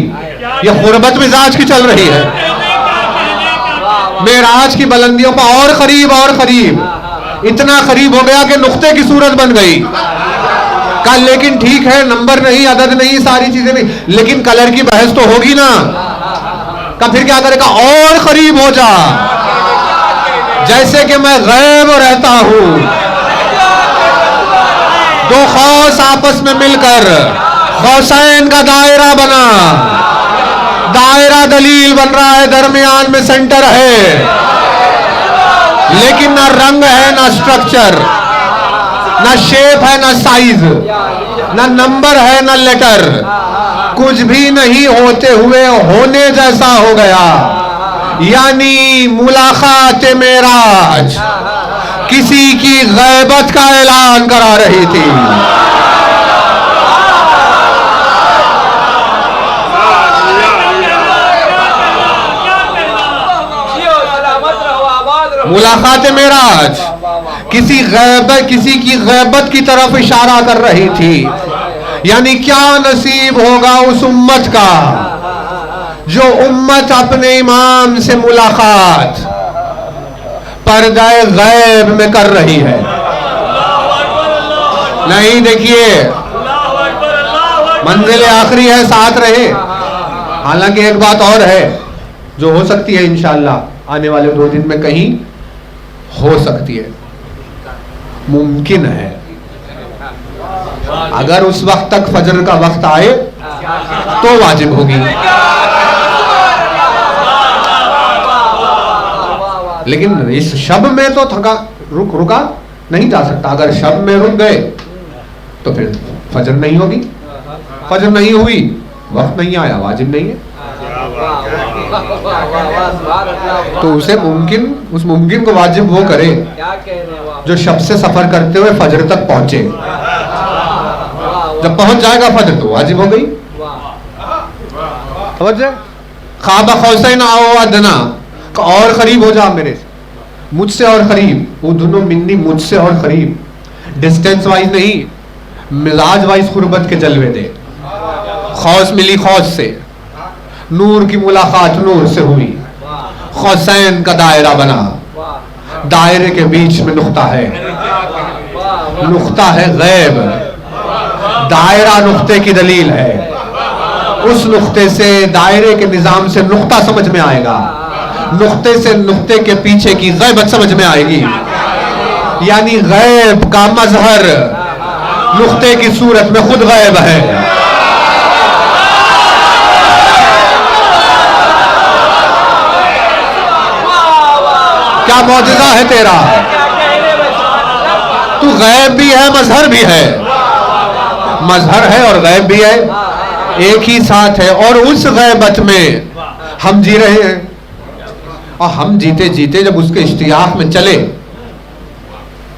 ये गुर्बत मिजाज की चल रही है। मेराज की बुलंदियों पर और करीब, इतना करीब हो गया कि नुक्ते की सूरत बन गई। का लेकिन ठीक है, नंबर नहीं, अदद नहीं, सारी चीजें नहीं, लेकिन कलर की बहस तो होगी ना। का फिर क्या करेगा? और करीब हो जा, जैसे कि मैं गैब रहता हूं। दो खौस आपस में मिलकर कौसैन का दायरा बना, दायरा दलील बन रहा है, दरमियान में सेंटर है, लेकिन ना रंग है, ना स्ट्रक्चर, ना शेप है, ना साइज, ना नंबर है, ना लेटर, कुछ भी नहीं होते हुए होने जैसा हो गया। यानी मुलाकात मेराज किसी की गैबत का ऐलान करा रही थी। मुलाकात मेराज किसी की गैबत की तरफ इशारा कर रही थी। यानी क्या नसीब होगा उस उम्मत का जो उम्मत अपने इमाम से मुलाकात पर्दा गैब में कर रही है। नहीं, देखिए मंजिल आखिरी है, साथ रहे। हालांकि एक बात और है जो हो सकती है इंशाअल्लाह आने वाले 2 दिन में कहीं हो सकती है, मुमकिन है। अगर उस वक्त तक फजर का वक्त आए तो वाजिब होगी, लेकिन इस शब में तो रुका नहीं जा सकता। अगर शब में रुक गए तो फिर फजर नहीं होगी, फजर नहीं हुई, वक्त नहीं आया, वाजिब नहीं है। तो उस मुमकिन को वाजिब वो करे जो शब से सफर करते हुए फजर तक पहुंचे। जब पहुंच जाएगा फजर तो वाजिब हो गई। समझ जाए, ख्वाब खौसैन आओ अदना, और करीब हो जा मेरे से, मुझसे और करीब। वो दोनों मिन्नी, मुझसे और करीब, डिस्टेंस वाइज नहीं, मिजाज वाइज खुरबत के जलवे दे। खौस मिली खौस से, नूर की मुलाकात नूर से हुई, खौसैन का दायरा बना, दायरे के बीच में नुक्ता है, नुक्ता है गैब, दायरा नुक्ते की दलील है। उस नुक्ते से, दायरे के निजाम से नुक्ता समझ में आएगा, नुक्ते से नुक्ते के पीछे की गैबत समझ में आएगी। यानी गैब का मजहर नुक्ते की सूरत में खुद गैब है। क्या मौजज़ा है तेरा, तू गैब भी है मजहर भी है, मजहर है और गैब भी है, एक ही साथ है। और उस गैबत में हम जी रहे हैं, और हम जीते जीते जब उसके इश्तियाक में चले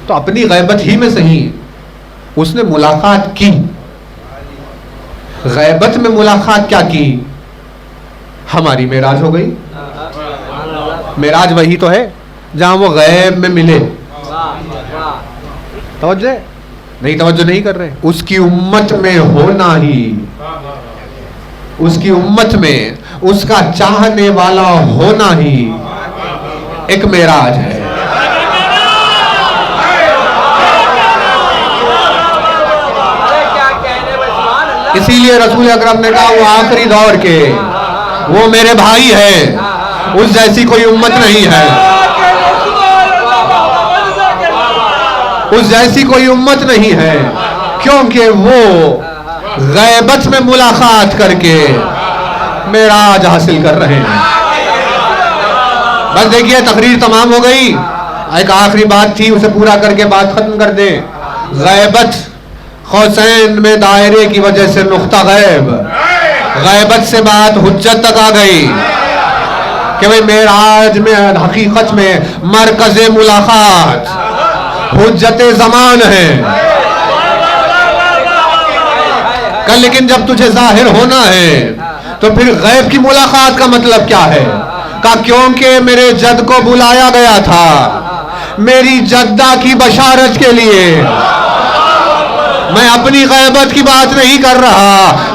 तो अपनी गैबत ही में सही उसने मुलाकात की। गैबत में मुलाकात क्या की, हमारी मेराज हो गई। मेराज वही तो है जहां वो गैब में मिले। तवज्जो नहीं, तवज्जो नहीं कर रहे। उसकी उम्मत में होना ही, उसकी उम्मत में उसका चाहने वाला होना ही एक मेराज है। इसीलिए रसूल अकरम ने कहा वो आखिरी दौर के, वो मेरे भाई है, उस जैसी कोई उम्मत नहीं है, उस जैसी कोई उम्मत नहीं है, क्योंकि वो गैबत में मुलाकात करके मेराज हासिल कर रहे हैं। बस देखिए तकरीर तमाम हो गई, एक आखिरी बात थी, उसे पूरा करके बात खत्म कर दे। गैबत खौसैन में दायरे की वजह से नुक्ता गैब, गैबत से बात हुज्जत तक आ गई कि भाई मेराज में हकीकत में मरकज़े मुलाकात हुज्जते ज़मान है। कल लेकिन जब तुझे जाहिर होना है तो फिर गैब की मुलाकात का मतलब क्या है? का क्योंकि मेरे जद को बुलाया गया था मेरी जद्दा की बशारत के लिए। मैं अपनी गैबत की बात नहीं कर रहा,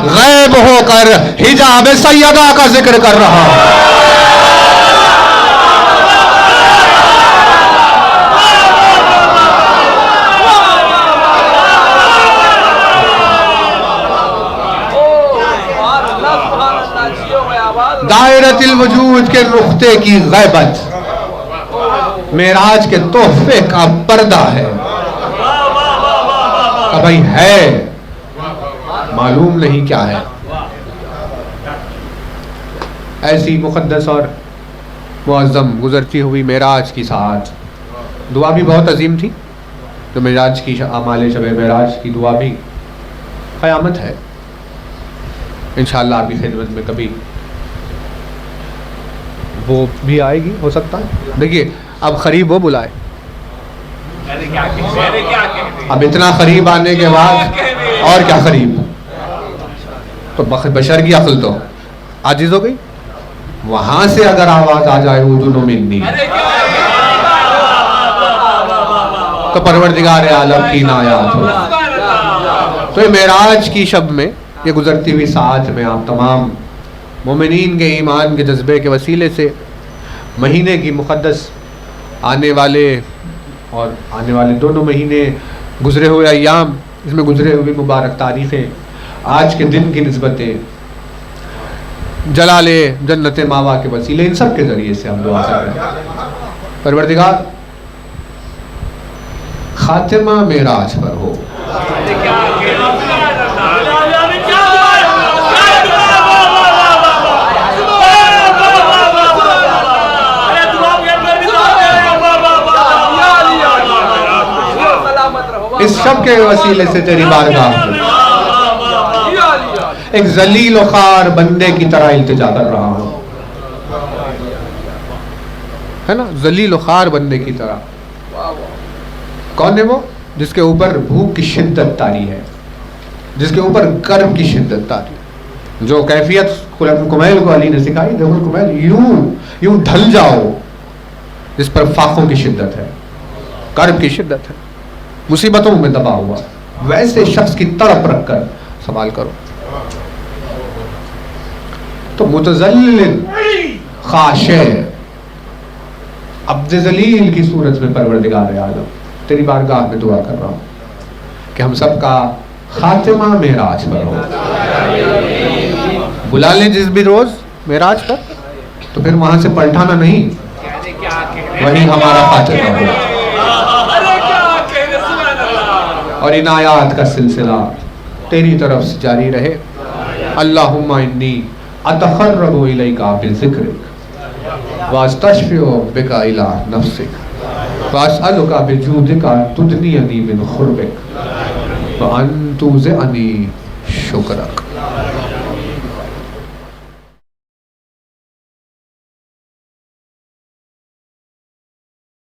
गैब होकर हिजाब सैयदा का जिक्र कर रहा हूं। दायरतिल वजूद के नुक्ते की गैबत मेराज के तोहफे का पर्दा है। भाई है, मालूम नहीं क्या है। ऐसी मुकद्दस और मुअज़्ज़म गुजरती हुई मेराज की साथ दुआ भी बहुत अजीम थी। तो मेराज की आमाले शब मेराज की दुआ भी क़यामत है, इंशाअल्लाह आपकी खिदमत में कभी वो भी आएगी, हो सकता है। देखिए अब करीब वो बुलाए, अब इतना करीब आने के बाद और क्या करीब, तो बशर की अक्ल तो आजिज हो गई। वहां से अगर आवाज आ जाए उदुनो मिन्नी, तो परवरदिगार आलम की इनायत हो। तो ये मेराज की शब में, ये गुजरती हुई साथ में आप तमाम मोमिनीन के ईमान के जज्बे के वसीले से महीने की मुक़द्दस आने वाले दोनों महीने, गुजरे हुए अय्याम, इसमें गुजरे हुए मुबारक तारीख़ें, आज के दिन की निस्बतें, जलाले जन्नत मावा के वसीले, इन सब के ज़रिए से हम दुआ कर रहे हैं परवरदिगार खातिमा मेराज पर हो। इस शब के वसीले से तेरी बारगाह में एक जलील और खार बंदे की तरह इल्तिजा कर रहा हूं, है ना, जलील और खार बंदे की तरह। कौन है वो? जिसके ऊपर भूख की शिद्दत तारी है, जिसके ऊपर कर्ब की शिद्दत तारी, जो कैफियत कुमैल को अली ने सिखाई, देखो कुमैल यूं ढल जाओ जिस पर फाकों की शिद्दत है, कर्ब की शिद्दत है, मुसीबतों में दबा हुआ, वैसे शख्स की तड़प रखकर सवाल करो। तो मुतज़ल्लिल खाशे अब्द जलील की सूरत में परवरदिगार आलम तेरी बारगाह में दुआ कर रहा हूँ कि हम सब का खातिमा मेराज पर हो। बुला लें जिस भी रोज मेराज पर, तो फिर वहां से पलटाना नहीं, वही हमारा खातिमा हो और इनायात का सिलसिला तेरी तरफ से जारी रहे। अल्लाहुम्मा इन्नी अतक़र्रबु इलैका बिज़िक्रिक वअस्तशफ़िउ बिका इला नफ़्सिक वअसअलुका बिजूदिका तुदनियनी मिन ख़ुर्बिक व अन तुज़िअनी शुक्रक।